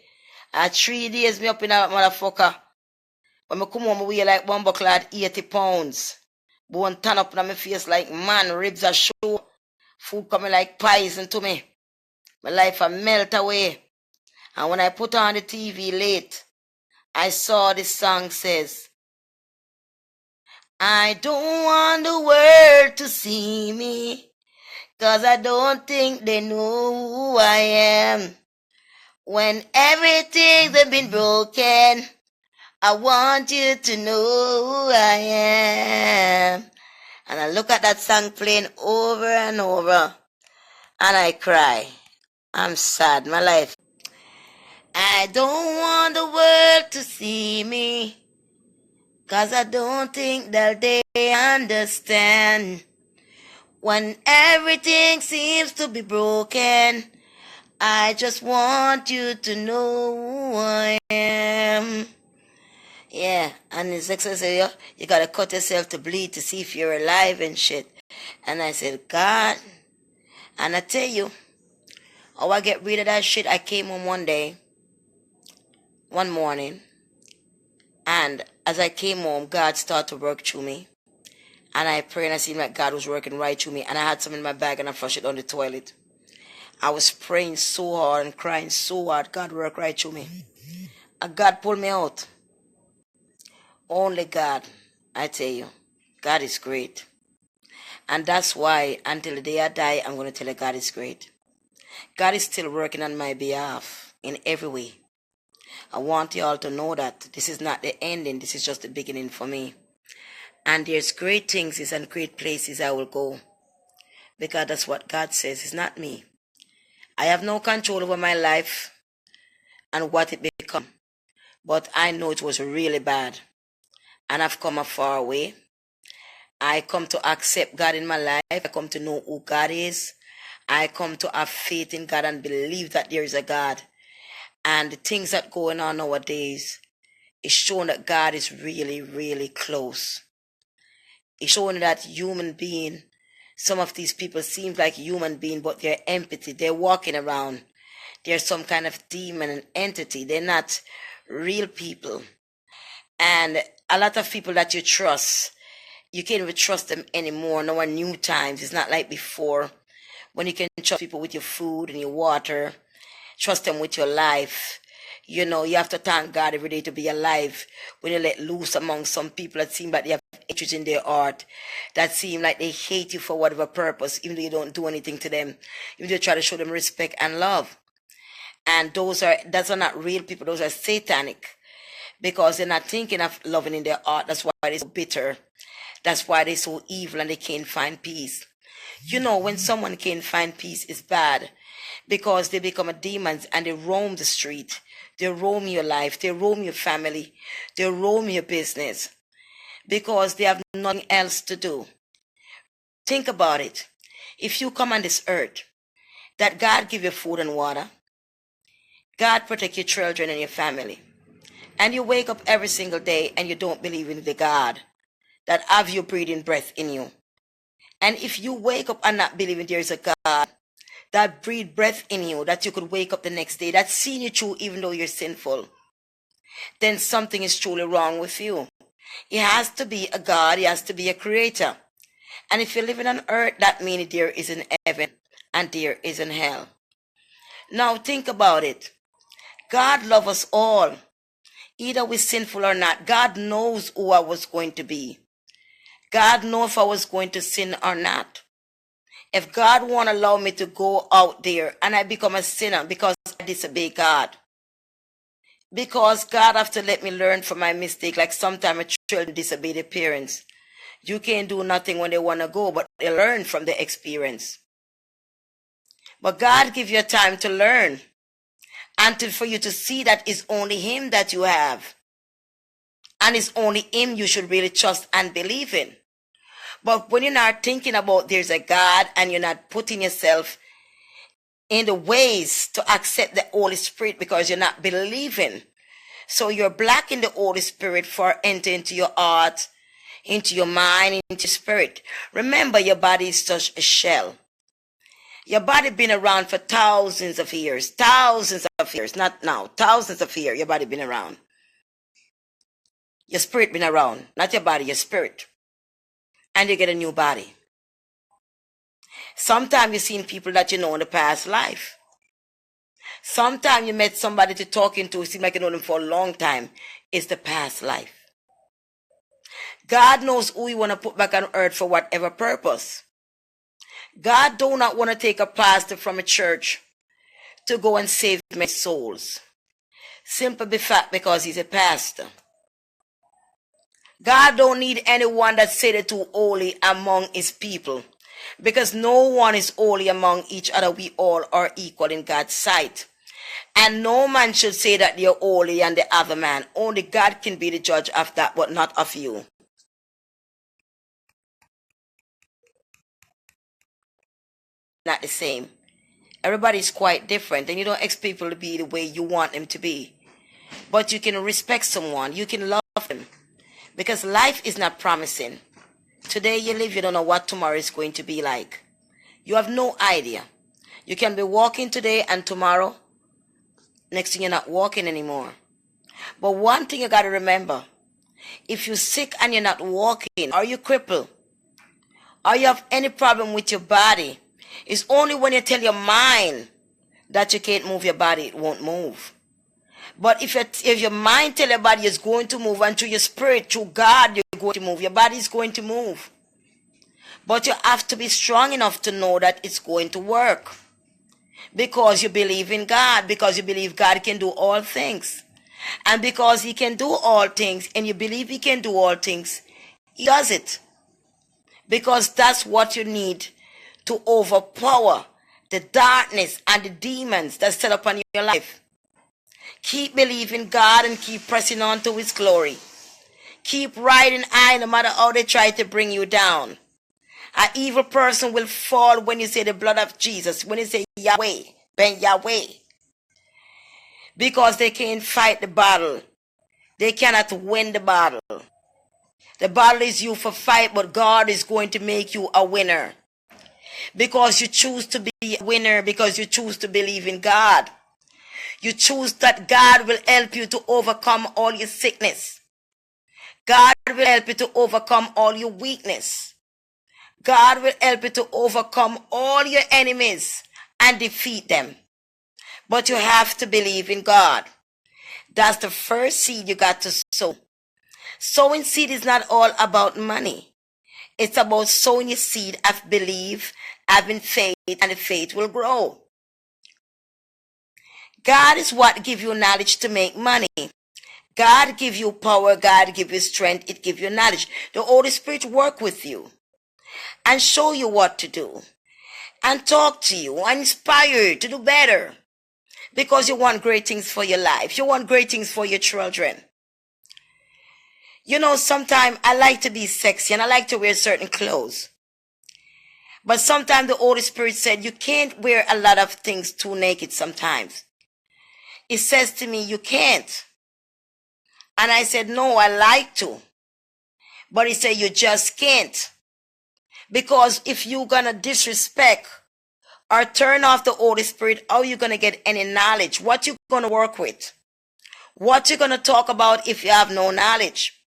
At 3 days, me up in that motherfucker. When I come home, I weigh like bumbo clad 80 pounds. Bone turn up on my face like man, ribs are show. Food coming like poison to me. My life a melt away. And when I put on the TV late, I saw this song says, I don't want the world to see me, 'cause I don't think they know who I am. When everything's been broken, I want you to know who I am. And I look at that song playing over and over, and I cry. I'm sad, my life. I don't want the world to see me, 'cause I don't think that they understand. When everything seems to be broken, I just want you to know who I am. Yeah, and his ex said, you gotta cut yourself to bleed to see if you're alive and shit. And I said, God, and I tell you, how I get rid of that shit, I came home one morning, and as I came home, God started to work through me. And I prayed and I seen that God was working right through me. And I had some in my bag and I flushed it on the toilet. I was praying so hard and crying so hard. God worked right through me. And God pulled me out. Only God, I tell you, God is great. And that's why until the day I die, I'm going to tell you God is great. God is still working on my behalf in every way. I want you all to know that this is not the ending. This is just the beginning for me. And there's great things and great places I will go. Because that's what God says. It's not me. I have no control over my life and what it become. But I know it was really bad. And I've come a far way. I come to accept God in my life. I come to know who God is. I come to have faith in God and believe that there is a God. And the things that going on nowadays is showing that God is really, really close. It's showing that human being, some of these people seem like human being, but they're empty. They're walking around. They're some kind of demon and entity. They're not real people. And a lot of people that you trust, you can't even trust them anymore. No one new times. It's not like before when you can trust people with your food and your water, trust them with your life. You know, you have to thank God every day to be alive. When you let loose among some people that seem like they have hatred in their heart, that seem like they hate you for whatever purpose, even though you don't do anything to them, even though you try to show them respect and love. And those are not real people. Those are satanic, because they're not thinking of loving in their heart. That's why they're so bitter. That's why they're so evil and they can't find peace. You know, when someone can't find peace, it's bad, because they become a demons and they roam the street. They roam your life. They roam your family. They roam your business, because they have nothing else to do. Think about it. If you come on this earth, that God give you food and water, God protect your children and your family, and you wake up every single day and you don't believe in the God that have you breathing breath in you. And if you wake up and not believing there is a God that breathe breath in you, that you could wake up the next day, that's seen you through even though you're sinful, then something is truly wrong with you. It has to be a God. He has to be a creator. And if you're living on earth, that means there is in heaven and there is in hell. Now think about it. God loves us all. Either we're sinful or not. God knows who I was going to be. God knows if I was going to sin or not. if God won't allow me to go out there and I become a sinner because I disobey God. Because God have to let me learn from my mistake. Like sometimes children disobey their parents. You can't do nothing when they want to go, but they learn from the experience. But God give you time to learn until for you to see that it's only Him that you have. And it's only Him you should really trust and believe in. But when you're not thinking about there's a God and you're not putting yourself in the ways to accept the Holy Spirit because you're not believing. So you're blocking the Holy Spirit for entering into your heart, into your mind, into your spirit. Remember, your body is just a shell. Your body been around for thousands of years, not now, thousands of years. Your body been around. Your spirit been around, not your body, your spirit. And you get a new body. Sometimes you've seen people that you know in the past life. Sometimes you met somebody to talking to, seem like you know them for a long time. It's the past life. God knows who you want to put back on earth for whatever purpose. God do not want to take a pastor from a church to go and save many souls. Simply because he's a pastor. God don't need anyone that said it too holy among his people. Because no one is holy among each other. We all are equal in God's sight. And no man should say that they're holy and the other man. Only God can be the judge of that, but not of you. Not the same. Everybody's quite different, and you don't expect people to be the way you want them to be. But you can respect someone. You can love them. Because life is not promising. Today you live, you don't know what tomorrow is going to be like. You have no idea. You can be walking today and tomorrow, next thing you're not walking anymore. But one thing you got to remember, if you're sick and you're not walking, or you crippled, or you have any problem with your body, it's only when you tell your mind that you can't move your body, it won't move. But if your mind tell your body is going to move, and through your spirit, through God, you're going to move, your body is going to move. But you have to be strong enough to know that it's going to work. Because you believe in God, because you believe God can do all things. And because He can do all things, and you believe He can do all things, He does it. Because that's what you need to overpower the darkness and the demons that's set upon your life. Keep believing God and keep pressing on to His glory. Keep riding high no matter how they try to bring you down. An evil person will fall when you say the blood of Jesus, when you say Yahweh, Ben Yahweh. Because they can't fight the battle. They cannot win the battle. The battle is you for fight, but God is going to make you a winner. Because you choose to be a winner, because you choose to believe in God. You choose that God will help you to overcome all your sickness. God will help you to overcome all your weakness. God will help you to overcome all your enemies and defeat them. But you have to believe in God. That's the first seed you got to sow. Sowing seed is not all about money. It's about sowing your seed of belief, having faith, and the faith will grow. God is what gives you knowledge to make money. God gives you power. God gives you strength. It gives you knowledge. The Holy Spirit work with you and show you what to do and talk to you and inspire you to do better because you want great things for your life. You want great things for your children. You know, sometimes I like to be sexy and I like to wear certain clothes. But sometimes the Holy Spirit said you can't wear a lot of things too naked sometimes. It says to me, you can't. And I said, no, I like to. But he said, you just can't. Because if you're going to disrespect or turn off the Holy Spirit, how are you going to get any knowledge? What you going to work with? What you going to talk about if you have no knowledge?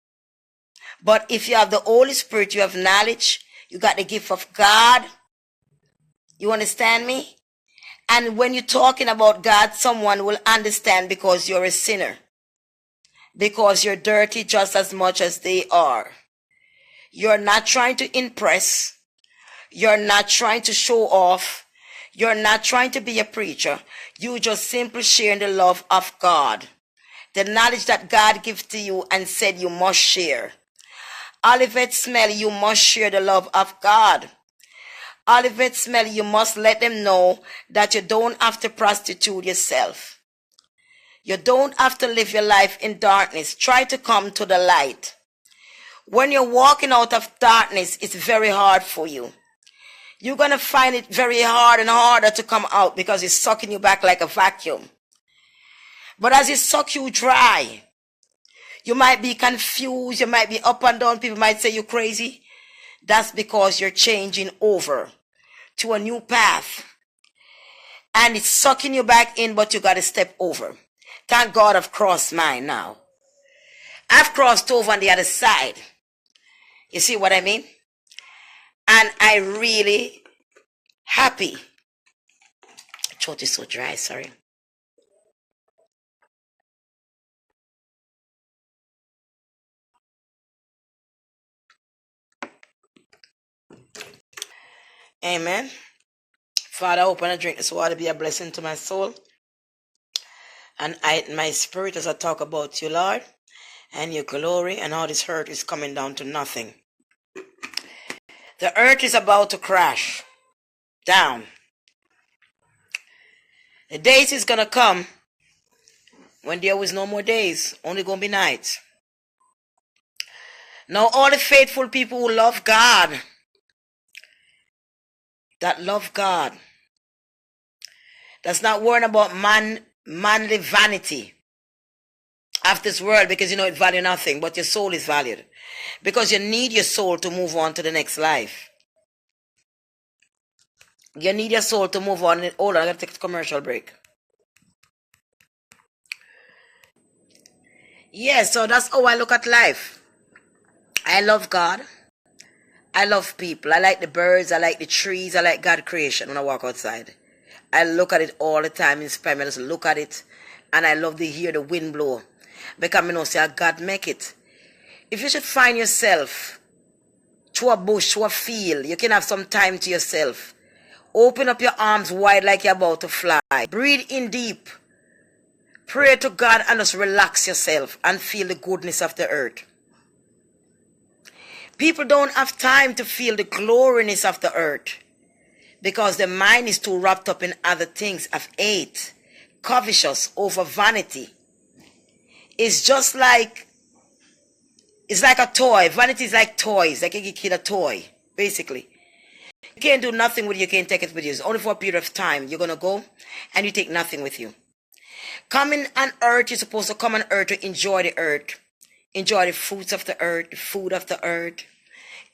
But if you have the Holy Spirit, you have knowledge. You got the gift of God. You understand me? And when you're talking about God, someone will understand because you're a sinner. Because you're dirty just as much as they are. You're not trying to impress. You're not trying to show off. You're not trying to be a preacher. You just simply sharing the love of God. The knowledge that God gives to you and said you must share. Olivet Smelly, you must share the love of God. Olivet Smelly, you must let them know that you don't have to prostitute yourself. You don't have to live your life in darkness. Try to come to the light. When you're walking out of darkness, it's very hard for you. You're going to find it very hard and harder to come out because it's sucking you back like a vacuum. But as it sucks you dry, you might be confused, you might be up and down, people might say you're crazy. That's because you're changing over to a new path. And it's sucking you back in, but you got to step over. Thank God I've crossed mine now. I've crossed over on the other side. You see what I mean? And I really happy. Throat is so dry, sorry. Amen. Father, open and drink this water, be a blessing to my soul and my spirit as I talk about you, Lord, and your glory, and all this hurt is coming down to nothing. The earth is about to crash down. The days is going to come when there was no more days, only going to be nights. Now all the faithful people who love God, that love God, that's not worrying about manly vanity of this world, because you know it value nothing, but your soul is valued. Because you need your soul to move on to the next life. You need your soul to move on. Hold on, I gotta take a commercial break. Yeah, so that's how I look at life. I love God. I love people. I like the birds. I like the trees. I like God's creation when I walk outside. I look at it all the time. Inspire me. I just look at it. And I love to hear the wind blow. Because I know say God make it. If you should find yourself to a bush, to a field, you can have some time to yourself. Open up your arms wide like you're about to fly. Breathe in deep. Pray to God and just relax yourself and feel the goodness of the earth. People don't have time to feel the gloriness of the earth because the mind is too wrapped up in other things of hate, covetous, over vanity. It's just like, it's like a toy. Vanity is like toys. Like you give a kid a toy, basically. You can't do nothing with it. You can't take it with you. It's only for a period of time. You're going to go and you take nothing with you. Coming on earth, you're supposed to come on earth to enjoy the earth. Enjoy the fruits of the earth, the food of the earth.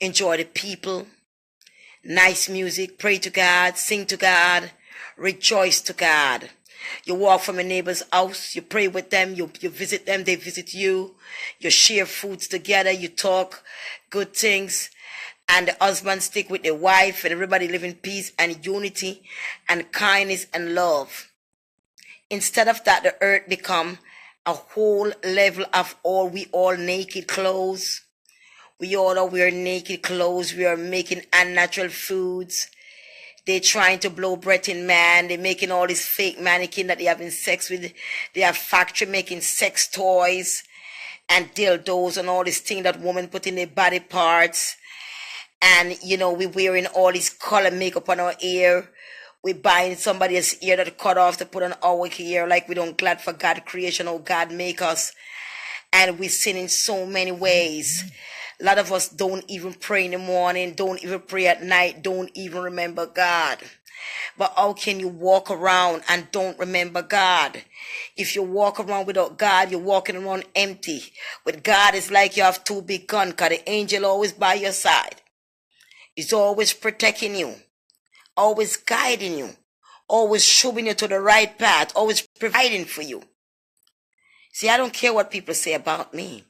Enjoy the people. Nice music. Pray to God. Sing to God. Rejoice to God. You walk from a neighbor's house. You pray with them. You visit them. They visit you. You share foods together. You talk good things. And the husband stick with the wife. And everybody live in peace and unity and kindness and love. Instead of that, the earth become a whole level of we all naked clothes. We all wear naked clothes. We are making unnatural foods. They're trying to blow breath in man. They're making all these fake mannequin that they having sex with. They have factory making sex toys and dildos and all these things that women put in their body parts. And, you know, we're wearing all this color makeup on our ear. We're buying somebody's ear that cut off to put on our ear, like we don't glad for God creation or God make us. And we sin in so many ways. A lot of us don't even pray in the morning, don't even pray at night, don't even remember God. But how can you walk around and don't remember God? If you walk around without God, you're walking around empty. With God, it's like you have two big guns, because the angel always by your side. He's always protecting you. Always guiding you, always showing you to the right path, always providing for you. See, I don't care what people say about me,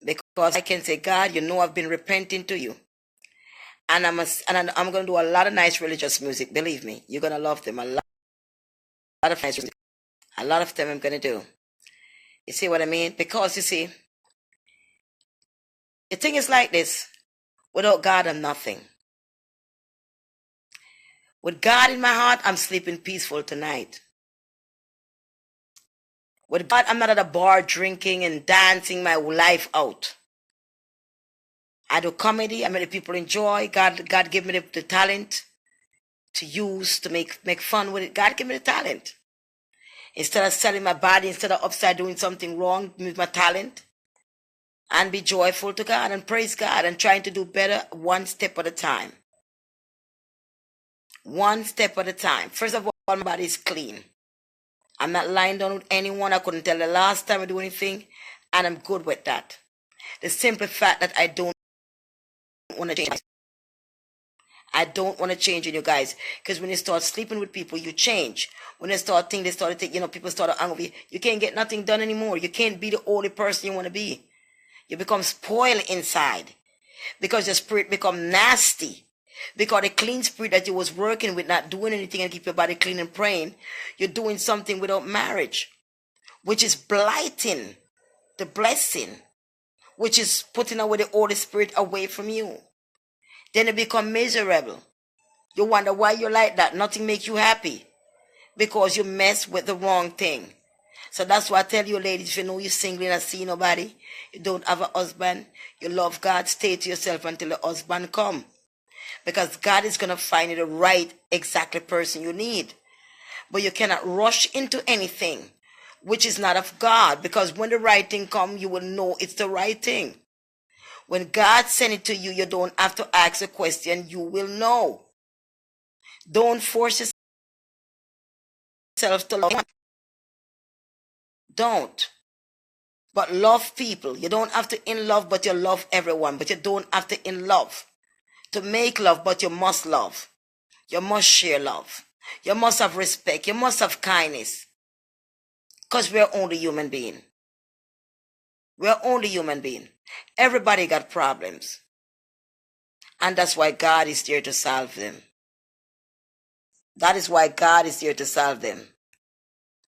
because I can say, God, you know I've been repenting to you, and I'm going to do a lot of nice religious music. Believe me, you're going to love them. A lot of nice music. A lot of them I'm going to do. You see what I mean? Because you see, the thing is like this: without God, I'm nothing. With God in my heart, I'm sleeping peaceful tonight. With God, I'm not at a bar drinking and dancing my life out. I do comedy. I make the people enjoy. God gave me the talent to use to make fun with it. God gave me the talent. Instead of selling my body, instead of upside doing something wrong with my talent, and be joyful to God and praise God and trying to do better one step at a time. One step at a time. First of all, my body is clean. I'm not lying down with anyone. I couldn't tell the last time I do anything, and I'm good with that. The simple fact that I don't want to change. I don't want to change in you guys. Because when you start sleeping with people, you change. When they start thinking, people start to anger you. You can't get nothing done anymore. You can't be the only person you want to be. You become spoiled inside. Because your spirit become nasty. Because the clean spirit that you was working with, not doing anything and keep your body clean and praying, you're doing something without marriage. Which is blighting the blessing. Which is putting away the Holy Spirit away from you. Then you become miserable. You wonder why you're like that. Nothing makes you happy. Because you mess with the wrong thing. So that's why I tell you, ladies, if you know you're single and not see nobody, you don't have a husband, you love God, stay to yourself until the husband come. Because God is going to find you the right, exactly person you need. But you cannot rush into anything which is not of God. Because when the right thing comes, you will know it's the right thing. When God sends it to you, you don't have to ask a question. You will know. Don't force yourself to love. Don't. But love people. You don't have to in love, but you love everyone. But you don't have to in love. To make love, but you must love. You must share love. You must have respect. You must have kindness. Because we're only human beings. We're only human beings. Everybody got problems. And that's why God is there to solve them. That is why God is there to solve them.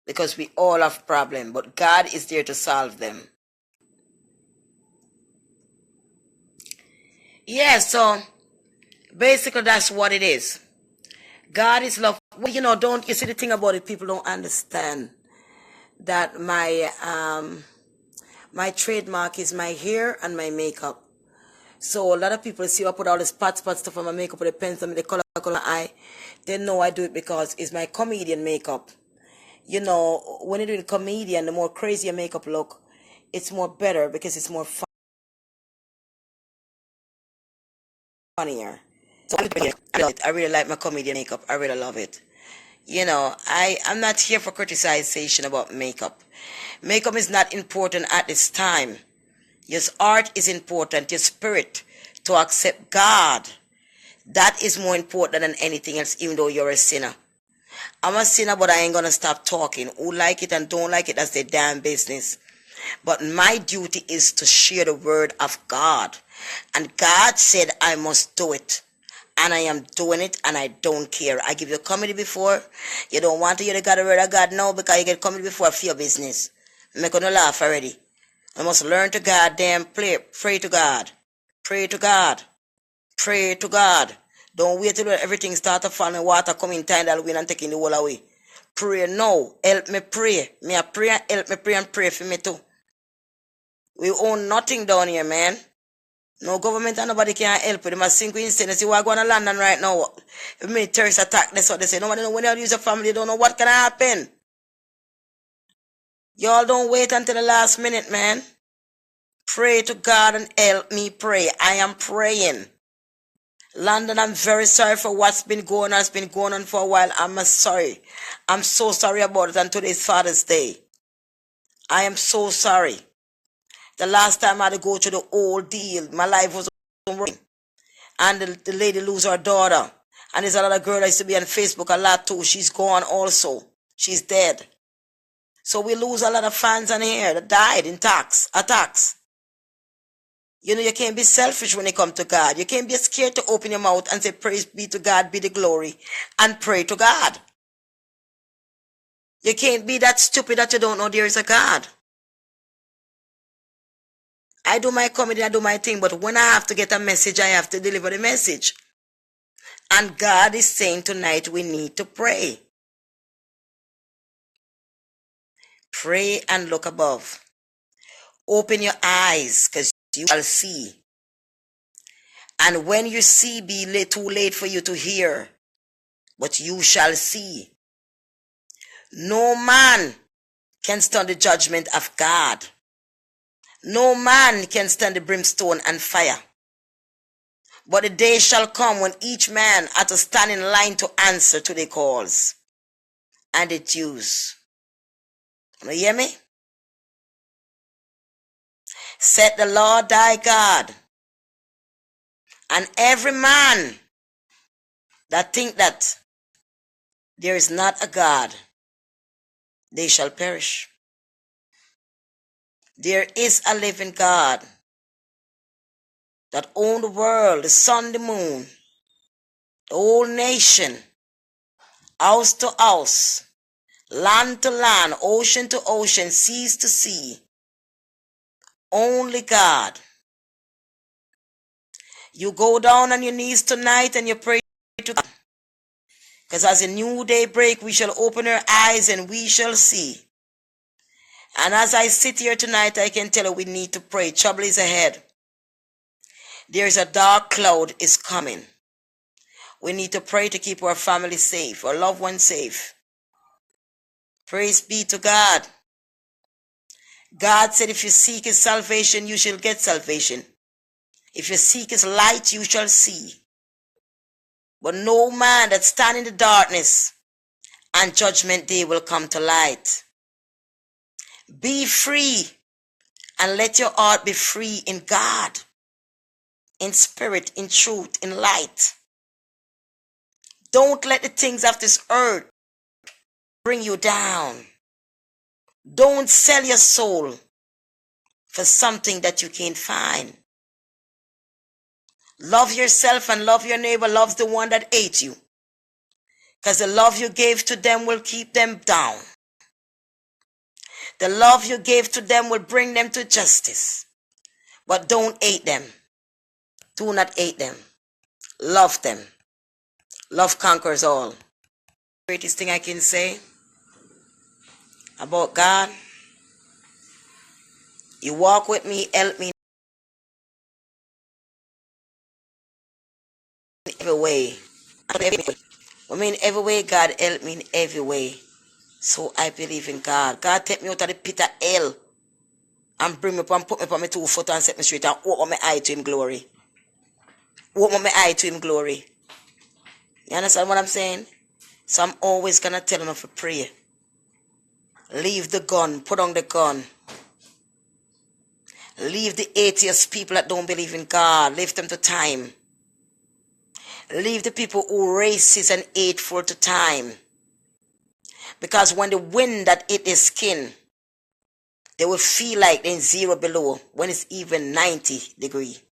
Because we all have problems, but God is there to solve them. Yeah, so basically that's what it is. God is love. Well, don't you see the thing about it? People don't understand that my trademark is my hair and my makeup. So a lot of people see I put all this spot stuff on my makeup with the pencil and the color eye. They know I do it because it's my comedian makeup. When you're doing comedian, the more crazy your makeup look, it's more better because it's more funnier. So I really like my comedian makeup. I really love it. I'm not here for criticization about makeup. Makeup is not important at this time. Your art is important, your spirit, to accept God. That is more important than anything else, even though you're a sinner. I'm a sinner, but I ain't gonna stop talking. Who like it and don't like it, that's their damn business. But my duty is to share the word of God. And God said I must do it. And I am doing it, and I don't care. I give you comedy before. You don't want to hear the word of God now because you get comedy before for your business. I'm gonna laugh already. I must learn to goddamn pray to God. Pray to God. Pray to God. Don't wait till everything start to fall and water come in time that wind and taking the whole away. Pray now. Help me pray. Me a pray and help me pray and pray for me too. We own nothing down here, man. No government and nobody can help you. They must think we insane. See what's going on in London right now. If me terrorist attack, that's what they say. Nobody know when they use a family, they don't know what can happen. Y'all don't wait until the last minute, man. Pray to God and help me pray. I am praying. London, I'm very sorry for what's been going on. It's been going on for a while. I'm sorry. I'm so sorry about it. And today's Father's Day. I am so sorry. The last time I had to go through the whole deal, my life was working. And the lady lose her daughter. And there's another girl that used to be on Facebook a lot too. She's gone also. She's dead. So we lose a lot of fans on here that died in attacks. You can't be selfish when it comes to God. You can't be scared to open your mouth and say, praise be to God, be the glory, and pray to God. You can't be that stupid that you don't know there is a God. I do my comedy, I do my thing, but when I have to get a message, I have to deliver the message. And God is saying tonight we need to pray. Pray and look above. Open your eyes, because you shall see. And when you see, be too late for you to hear, but you shall see. No man can stand the judgment of God. No man can stand the brimstone and fire. But the day shall come when each man had to stand in line to answer to the calls and the dues. You hear me? Set the Lord thy God, and every man that think that there is not a God, they shall perish. There is a living God that owned the world, the sun, the moon, the whole nation, house to house, land to land, ocean to ocean, seas to sea. Only God. You go down on your knees tonight and you pray to God. Because as a new day break, we shall open our eyes and we shall see. And as I sit here tonight, I can tell you we need to pray. Trouble is ahead. There is a dark cloud is coming. We need to pray to keep our family safe, our loved ones safe. Praise be to God. God said if you seek his salvation, you shall get salvation. If you seek his light, you shall see. But no man that stand in the darkness and judgment day will come to light. Be free and let your heart be free in God, in spirit, in truth, in light. Don't let the things of this earth bring you down. Don't sell your soul for something that you can't find. Love yourself and love your neighbor. Love the one that hates you. Because the love you gave to them will keep them down. The love you gave to them will bring them to justice. But don't hate them. Do not hate them. Love them. Love conquers all. The greatest thing I can say about God, you walk with me, help me in every way. I mean, every way, God help me in every way. So I believe in God. God take me out of the pit of hell and bring me up and put me up on my 2 foot and set me straight and open my eye to him glory. Open my eye to him glory. You understand what I'm saying? So I'm always going to tell him to pray. Leave the gun. Put on the gun. Leave the atheist people that don't believe in God. Leave them to time. Leave the people who are racist and hateful to time. Because when the wind that hit their skin, they will feel like they're in 0 below when it's even 90 degrees.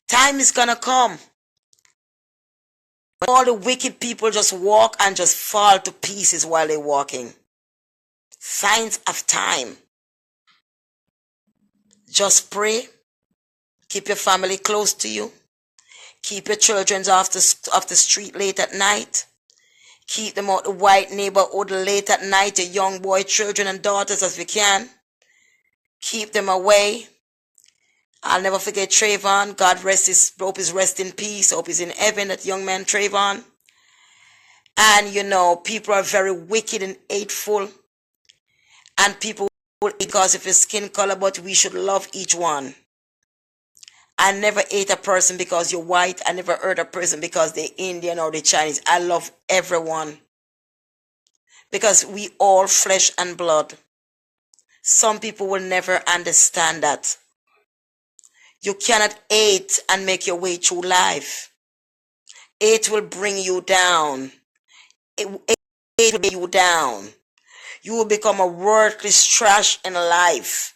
Time is going to come. All the wicked people just walk and just fall to pieces while they're walking. Signs of time. Just pray. Keep your family close to you. Keep your children off the street late at night. Keep them out the white neighborhood late at night, your young boy, children and daughters as we can. Keep them away. I'll never forget Trayvon. God hope his rest in peace. Hope he's in heaven, that young man Trayvon. And you know, people are very wicked and hateful. And people will hate because of his skin color, but we should love each one. I never hate a person because you're white. I never hurt a person because they're Indian or they're Chinese. I love everyone. Because we all flesh and blood. Some people will never understand that. You cannot hate and make your way through life. Hate will bring you down. Hate will bring you down. You will become a worthless trash in life.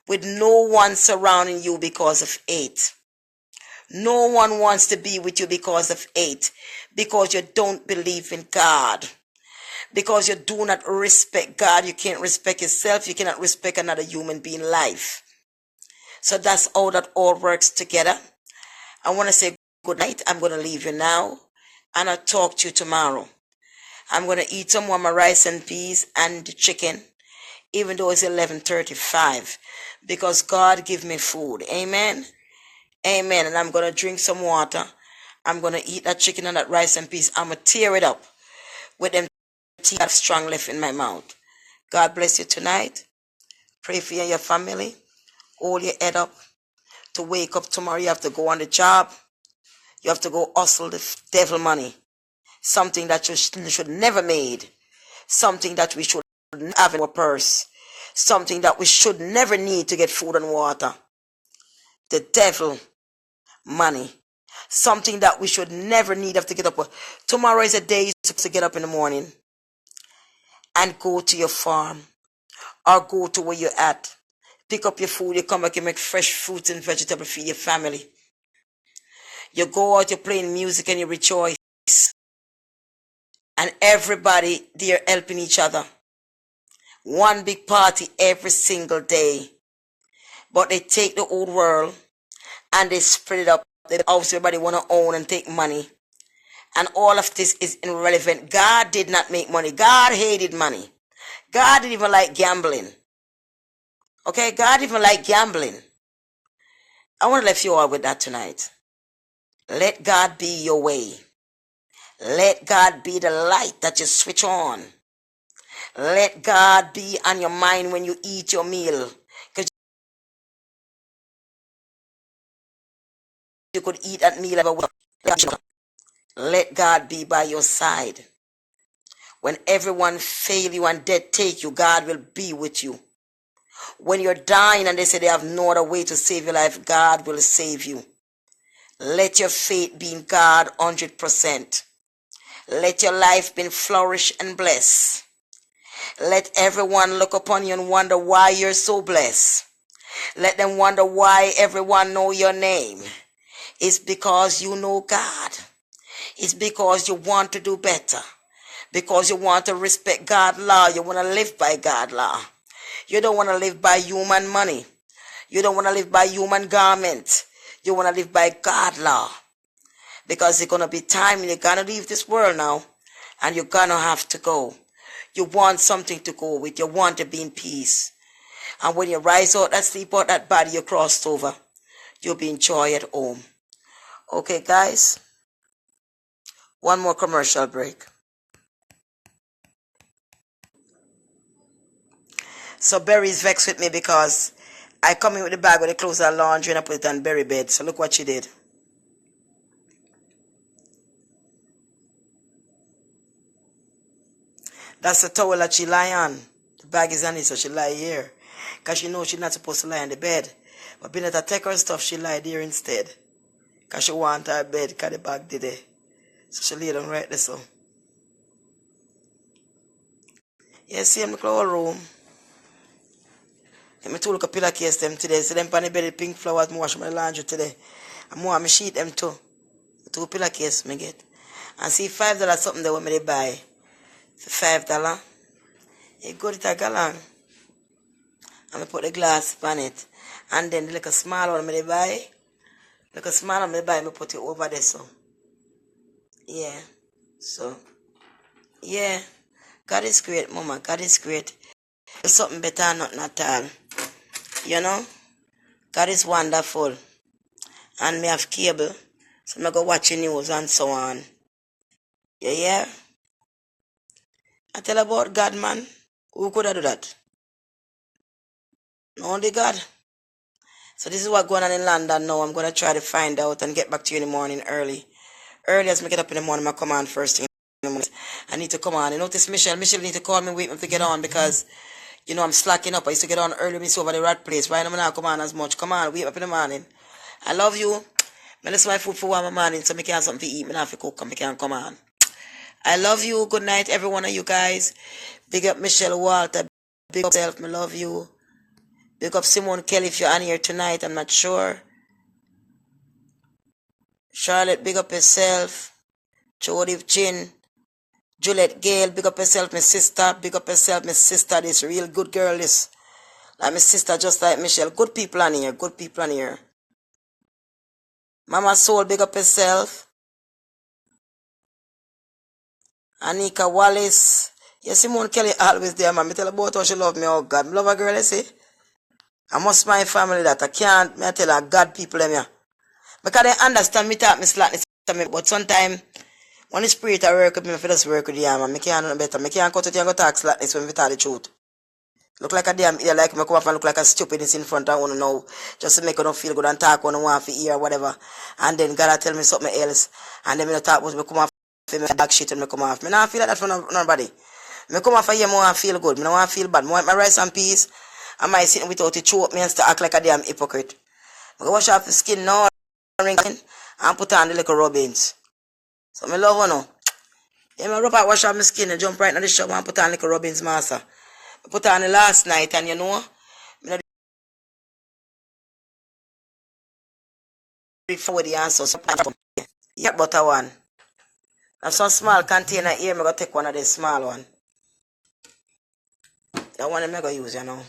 With no one surrounding you because of hate. No one wants to be with you because of hate. Because you don't believe in God. Because you do not respect God. You can't respect yourself. You cannot respect another human being life. So that's how that all works together. I want to say good night. I'm going to leave you now, and I'll talk to you tomorrow. I'm going to eat some more of my rice and peas and chicken, even though it's 11:35, because God give me food. Amen. Amen. And I'm going to drink some water. I'm going to eat that chicken and that rice and peas. I'm going to tear it up with them teeth I have strong left in my mouth. God bless you tonight. Pray for you and your family. Hold your head up. To wake up tomorrow, you have to go on the job. You have to go hustle the devil money. Something that you should never made. Something that we should have in our purse. Something that we should never need to get food and water. The devil money. Something that we should never need have to get up. Tomorrow is a day you're supposed to get up in the morning and go to your farm or go to where you're at. Pick up your food, you come back, you make fresh fruits and vegetables for your family. You go out, you're playing music and you rejoice. And everybody, they're helping each other. One big party every single day. But they take the old world and they spread it up. The house everybody want to own and take money. And all of this is irrelevant. God did not make money. God hated money. God didn't even like gambling. Okay, God didn't even like gambling. I want to leave you all with that tonight. Let God be your way. Let God be the light that you switch on. Let God be on your mind when you eat your meal. Because you could eat that meal everywhere. Let God be by your side. When everyone fail you and death take you, God will be with you. When you're dying and they say they have no other way to save your life, God will save you. Let your faith be in God 100%. Let your life be flourish and bless. Let everyone look upon you and wonder why you're so blessed. Let them wonder why everyone know your name. It's because you know God. It's because you want to do better. Because you want to respect God's law. You want to live by God's law. You don't want to live by human money. You don't want to live by human garment. You want to live by God's law. Because it's going to be time you're going to leave this world now. And you're going to have to go. You want something to go with. You want to be in peace. And when you rise out that sleep out that body you crossed over, you'll be in joy at home. Okay, guys. One more commercial break. So Berry's vexed with me because I come in with the bag with the clothes and laundry and I put it on Berry bed. So look what she did. That's the towel that she lie on. The bag is on it, so she lie here. Because she knows she's not supposed to lie on the bed. But being that I take her stuff, she lie there instead. Because she want her bed, because the bag did it. So she lay down right there, so. Yeah, see, I'm in the whole room. And I took a pillowcase them today. So them on the bed, the pink flowers, I wash my laundry today. And more, I sheet them too. 2 pillowcase I get. And see $5 something that we buy. For $5. You go to the gallon. And I put the glass on it. And then the little small one I buy. Little small one I buy, I put it over there so. Yeah. So. Yeah. God is great, Mama. God is great. There's something better than nothing at all. You know? God is wonderful. And me have cable. So I go watch the news and so on. Yeah. I tell about God, man. Who could have do that? Only God. So this is what's going on in London now. I'm going to try to find out and get back to you in the morning early. Early as I get up in the morning, I come on first thing in the morning. I need to come on. You notice Michelle need to call me, wait me to get on because, you know, I'm slacking up. I used to get on early when it's over the rat place. Right now I'm not come on as much. Come on, wait up in the morning. I love you. I listen my food for 1 morning so I can have something to eat. I have to cook and I can come on. I love you. Good night, every one of you guys. Big up Michelle Walter. Big up yourself. I love you. Big up Simone Kelly if you're on here tonight. I'm not sure. Charlotte, big up yourself. Jody Chin. Juliet Gale, big up yourself, my sister. Big up yourself, my sister. This real good girl is. Like my sister, just like Michelle. Good people on here. Good people on here. Mama Soul, big up yourself. Anika Wallace. You Simone Kelly always there, man. Me tell her about how she love me, oh God. Me love a girl, you see. I must my family that I can't, me I tell her God people them here. Because they understand me talk me slackness to me, but sometimes when the spirit I work with me, I just work with the man. Me can't do no better. Me can't cut it and go talk slackness when we tell the truth. Look like a damn idiot, like me come up and look like a stupidness in front of one now. Just to make you feel good and talk when you want to hear or whatever. And then God tell me something else. And then me talk about me come off for me back shit and me come off. Me not feel like that for nobody. Me come off for here, me want to feel good. Me don't want to feel bad. Me want my rice and peas. Am I sitting without it choke me and still act like a damn hypocrite? I go wash off the skin now and put on the little rubbings. So me love you know. Yeah, me rub out wash off my skin and jump right in the shop and put on little rubbings, master. I put on the last night and you know, me not before the answer. So yeah, butter one. And some small container here, me go take one of the small one. That one I'm going to use, you know.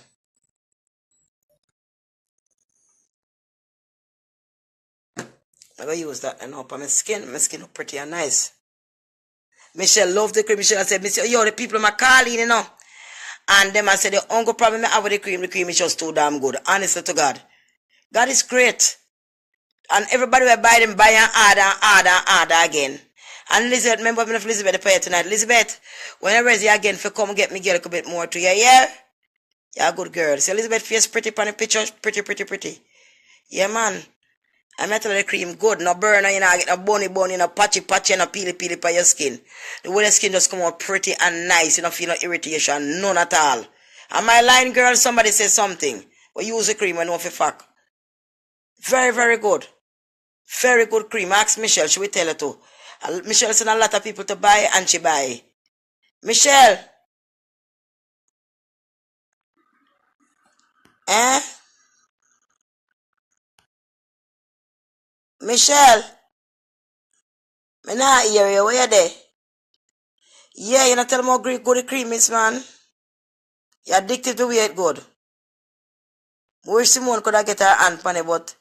I'm going to use that, you know, for my skin. My skin look pretty and nice. Michelle love the cream. Michelle said, Michelle, yo, the people are calling, you know. And them I said, the only problem I have with the cream is just too damn good. Honestly to God. God is great. And everybody will buy them, buy and order again. And Elizabeth, remember if Elizabeth the prayer tonight. Elizabeth, when I raise you again, for come get me get a little bit more to you, yeah? You're a good girl. See, Elizabeth face pretty on the picture, pretty. Yeah, man. I metal the cream good, no burn, you know, I get no bunny, no patchy, no peely for your skin. The way the skin just come out pretty and nice, you don't feel no irritation, none at all. And my line girl, somebody say something. We use the cream, I know for fuck. Very, very good. Very good cream. Ask Michelle, she will tell her too. Michelle sent a lot of people to buy and she buy. Michelle. Eh? Michelle. Me not hear you. Where you there? Yeah, you not tell me how good the cream is, man. You're addicted to wear it good. Wish Simone could have get her hand on it, but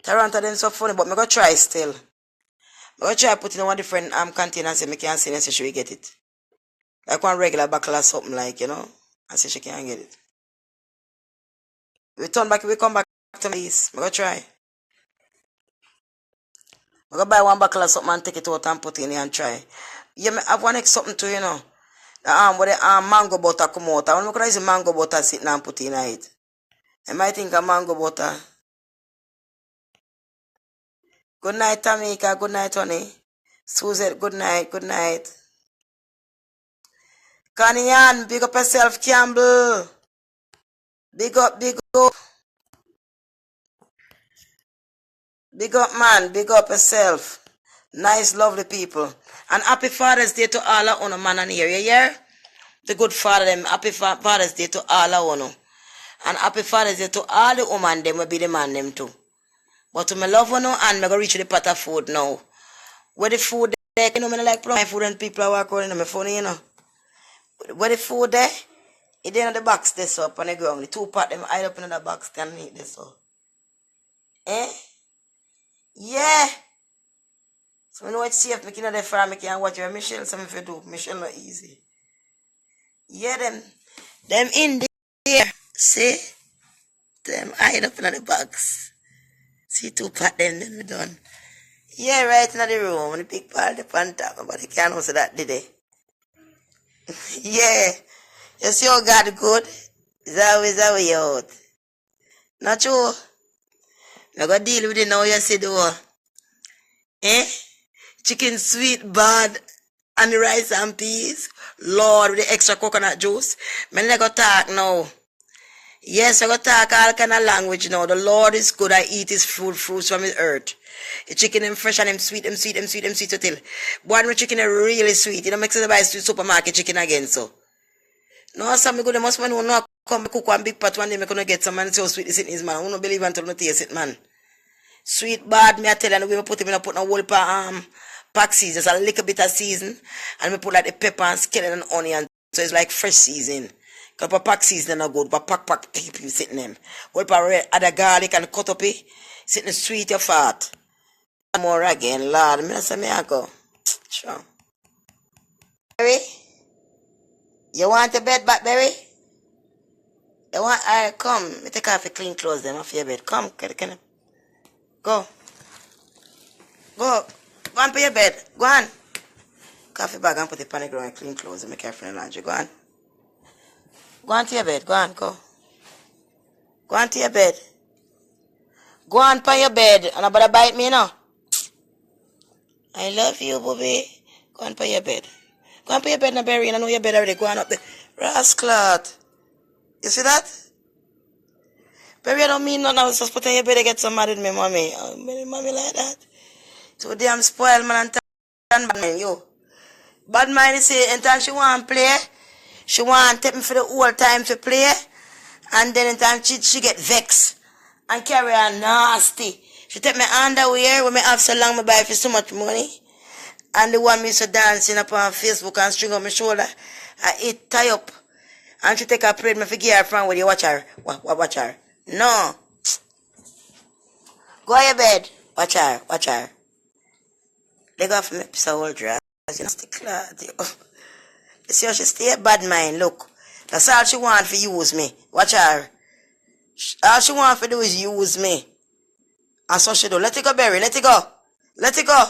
Toronto them so funny, but me go try still. Me go try put in one different container and say me can see and say she will get it. Like one regular buckle or something like, you know. And say she can't get it. We turn back, we come back to me. Me go try. I go buy one buckle of something and take it out and put it in here and try. Yeah, me have one next something too, you know. The where the mango butter come out. I want to use mango butter sitting and put in it. I might think of mango butter. Good night, Tamika. Good night, honey. Susan, good night. Good night. Connie Ann, big up yourself, Campbell. Big up, big up. Big up, man. Big up yourself. Nice, lovely people. And happy Father's Day to all of man and here. You hear? The good father them. Happy Father's Day to all of you. And happy Father's Day to all the woman them will be the man them too. But to my love one and me go reach the pot of food now. Where the food there, you know, me like my food and people are walking around in my phone, you know. Where the food there, it in the box this up on the ground. The two pot them hide up in the box can eat this up. Eh? Yeah. So I know it's safe, making the farm, I can watch your Michelle, something if you do. Michelle not easy. Yeah, them in there. See? Them hide up in the box. See two pot them we done. Yeah, right in the room. The big part the on top. Nobody can't answer that, did they? Yeah. You see how God good? Is always how way out. Not true. I gotta deal with it now, you see though. Eh? Chicken sweet, bad, and the rice and peas. Lord, with the extra coconut juice. Man, I go talk now. Yes, I go talk all kind of language now. The Lord is good. I eat his fruits from his earth. The chicken them fresh and them sweet to tell. Boy, my chicken are really sweet. You know, make sense to buy supermarket chicken again, so. No, some good, must man who not come cook one big pot one day, me gonna get some man so sweet is in his man. I don't believe until I taste it, man. Sweet bad, me I tell you, and we put him in, I put no whole pack season, just a little bit of season, and we put like the pepper and skeleton and onion, so it's like fresh season. Because pack season are good, but pack people sitting them. Well, red, add a garlic and cut up it, sitting sweet your fat. more again, Lord. Me say me I go. Sure. Berry, you want a bed back, Berry? You want? Alright, come. Me take off your clean clothes them off your bed. Come, can you? Go. Go. Go on for your bed. Go on. Coffee bag and put it on the ground and clean clothes and make careful in the laundry. Go on. Go on to your bed. Go on, go. Go on to your bed. Go on for your bed. And nobody bite me now. I love you, booby. Go on for your bed. Go on for your bed now, Berry. I know your bed already. Go on up there. Rascal. You see that? Berry, I don't mean nothing. I was just put on your bed to get some mad with me, mommy. Oh, mommy like that. So damn spoiled, man. And bad man, you. Bad man, you see, anytime she want to play, she want to take me for the whole time to play. And then anytime she get vexed and carry on nasty. She take my underwear when me have so long, me buy for so much money. And the one me so dancing up on Facebook and string up my shoulder. I eat tie up. And she take her plate, me forget her friend with you. Watch her. Watch her. No. Go to your bed. Watch her. Watch her. They go for me piece of old dress. You know, stick cloth. You see how she stay bad mind, look. That's all she want for use me. Watch her. All she want for do is use me. And so she do. Let it go, Berry. Let it go. Let it go.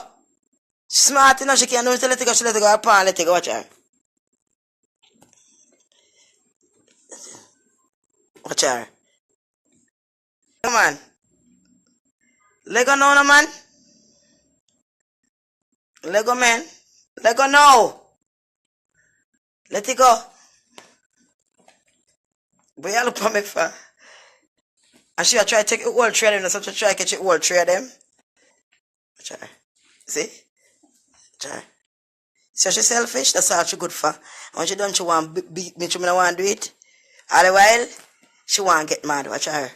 She's smart enough. She can't do it. Let it go. She let it go. Her pan. Let it go. Watch her. Watch her. Come on. Let go now, no, man. Let go, man. Let go now. Let it go. But you look at me for. And she try to take the whole tray of them. So she try to catch the whole tray of them. Watch her. See? Watch her. So she's selfish. That's all she good for. And when she done, she want to beat me. She don't want to do it. All the while, she want to get mad. Watch her.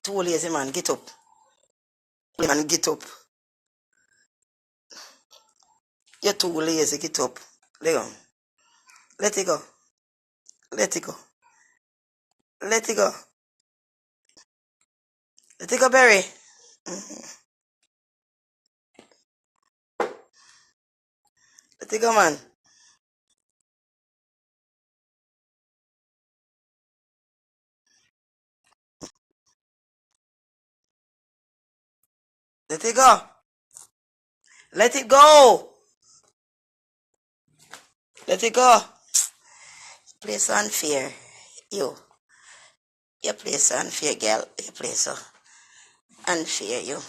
Too lazy, man. Get up. Man, get up. You're too lazy. Get up. Let go. Let it go. Let it go. Let it go. Let it go, Berry. Let it go, man. Let it go. Let it go. Let it go. You play so unfair. You play so unfair, girl. You play so unfair, you.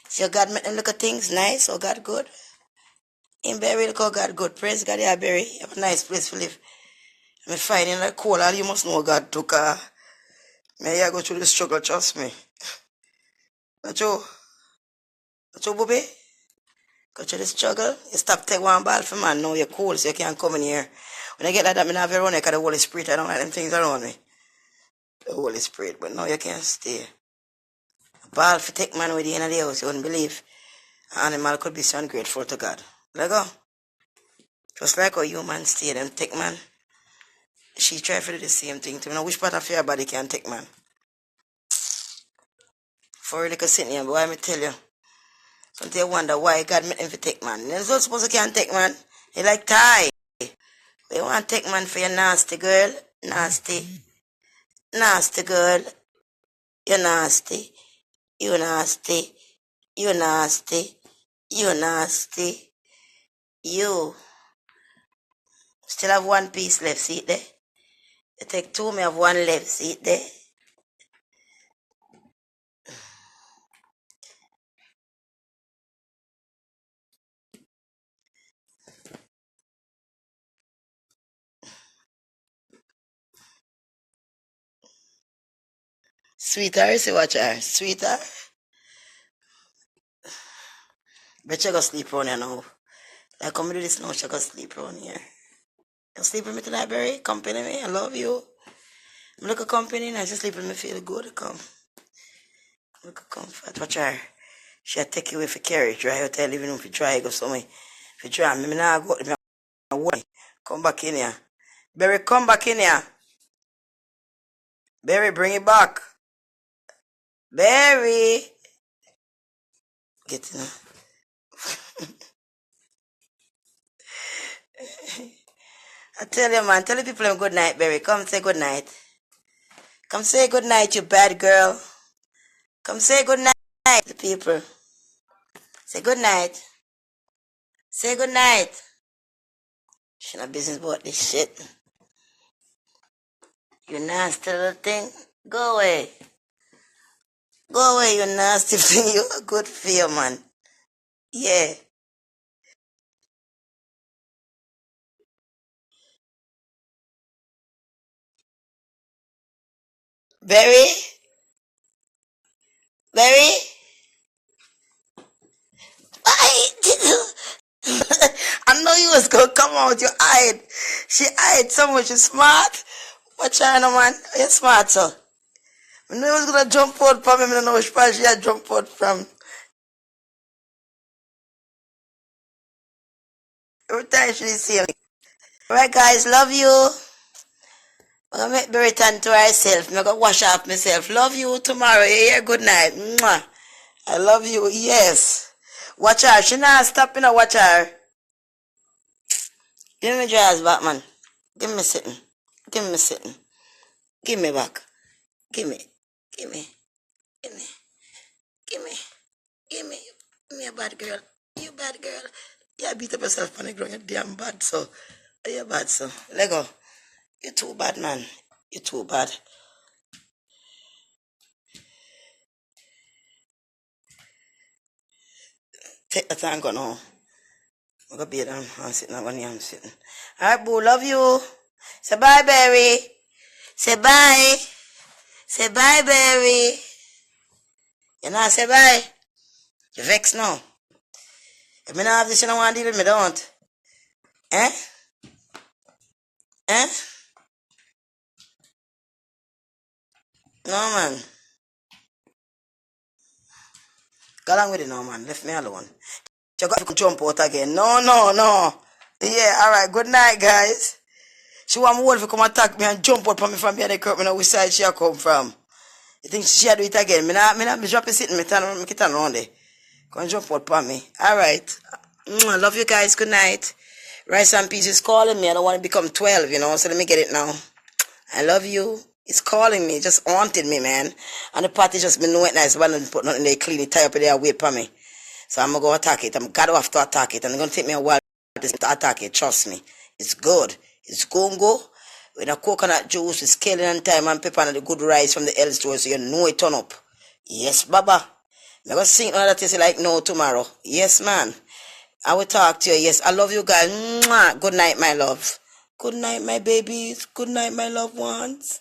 So God make them look at things nice. Oh, God good. In Berry, look how God good. Praise God, yeah, Berry. You have a nice place to live. I'm finding like cold. All you must know God took may I go through the struggle, trust me. Not you. Not you, Bobby. Go through the struggle. You stop take one ball for man. Now you're cool, so you can't come in here. When I get like that, I have to run because the Holy Spirit, I don't like them things around me. The Holy Spirit, but now you can't stay. A ball for take man with you in the house, you wouldn't believe. An animal could be so ungrateful to God. Let go. Just like how humans stay, them take man. She try to do the same thing to me. Now which part of your body can take man? For really could sit here, but why me tell you? Sometimes you wonder why God made them to take man. You're not supposed to can't take man. You like tie. You want to take man for your nasty girl? Nasty. Nasty girl. You nasty. You nasty. You nasty. You nasty. You. Still have one piece left, see it there? You take two, me have one left, see it there? Sweetheart, see watch her. Sweetheart. Bet you go sleep around here now. Like come do this now, she go sleep around here. You sleep with me tonight, Berry? Company me, I love you. I'm like a company, and I just sleep with me, feel good, come. Look at comfort, watch her. She'll take you away for carriage, right? I'll tell you, even if you try, go somewhere. If you try, me now go, come back in here. Berry, come back in here. Berry, bring it back. Berry. Getting her. I tell you, man, tell the people good night, Berry. Come say good night. Come say good night, you bad girl. Come say good night to the people. Say good night. Say good night. She not business about this shit. You nasty little thing. Go away. Go away, you nasty thing. You a good for you, man. Yeah. Berry? Berry? I I know you was gonna come out. You hide. She hide so much. You smart. Watch out, no, man. You smart, so. I knew you was gonna jump out from him. I don't know which part she had jump out from. Every time she see me. Alright, guys. Love you. I'm gonna make me return to herself. I'm gonna wash off myself. Love you tomorrow. Yeah, good night. Mwah. I love you. Yes. Watch her. She not stopping to watch her. Give me jazz back, man. Give me sitting. Give me sitting. Give me back. Give me. Give me. Give me. Give me. Give me. Give me a bad girl. You bad girl. Yeah, beat up yourself on the ground. You're damn bad, so. You're bad, so. Let go. You're too bad, man. You're too bad. Take the time, go now. I'm gonna be down. I'm sitting on I'm sitting. Alright, boo, love you. Say bye, Berry. Say bye. Say bye, Berry. You know, say bye. You vex now. If me not have this, you don't want to deal with me, don't. Eh? Eh? No, man. Go along with it now, man. Left me alone. You got to jump out again. No, no, no. Yeah, alright. Good night, guys. She want me wolf to come attack me and jump out from me from behind the curtain. Which side she come from? You think she do it again? Me drop it sitting. Me turn around there. Come jump out from me. Alright. I love you guys. Good night. Rice and Peace is calling me. I don't want to become 12, you know. So let me get it now. I love you. It's calling me. Just haunted me, man. And the party just been wet nice. But I didn't put nothing there clean it, tie up there, wait for me. So I'm going to go attack it. I'm going to have to attack it. And it's going to take me a while to attack it. Trust me. It's good. It's gongo. With a coconut juice, with scaling and thyme and pepper and the good rice from the L store. So you know it turn up. Yes, Baba. I'm going to sing another thing like no tomorrow. Yes, man. I will talk to you. Yes, I love you guys. Mwah. Good night, my love. Good night, my babies. Good night, my loved ones.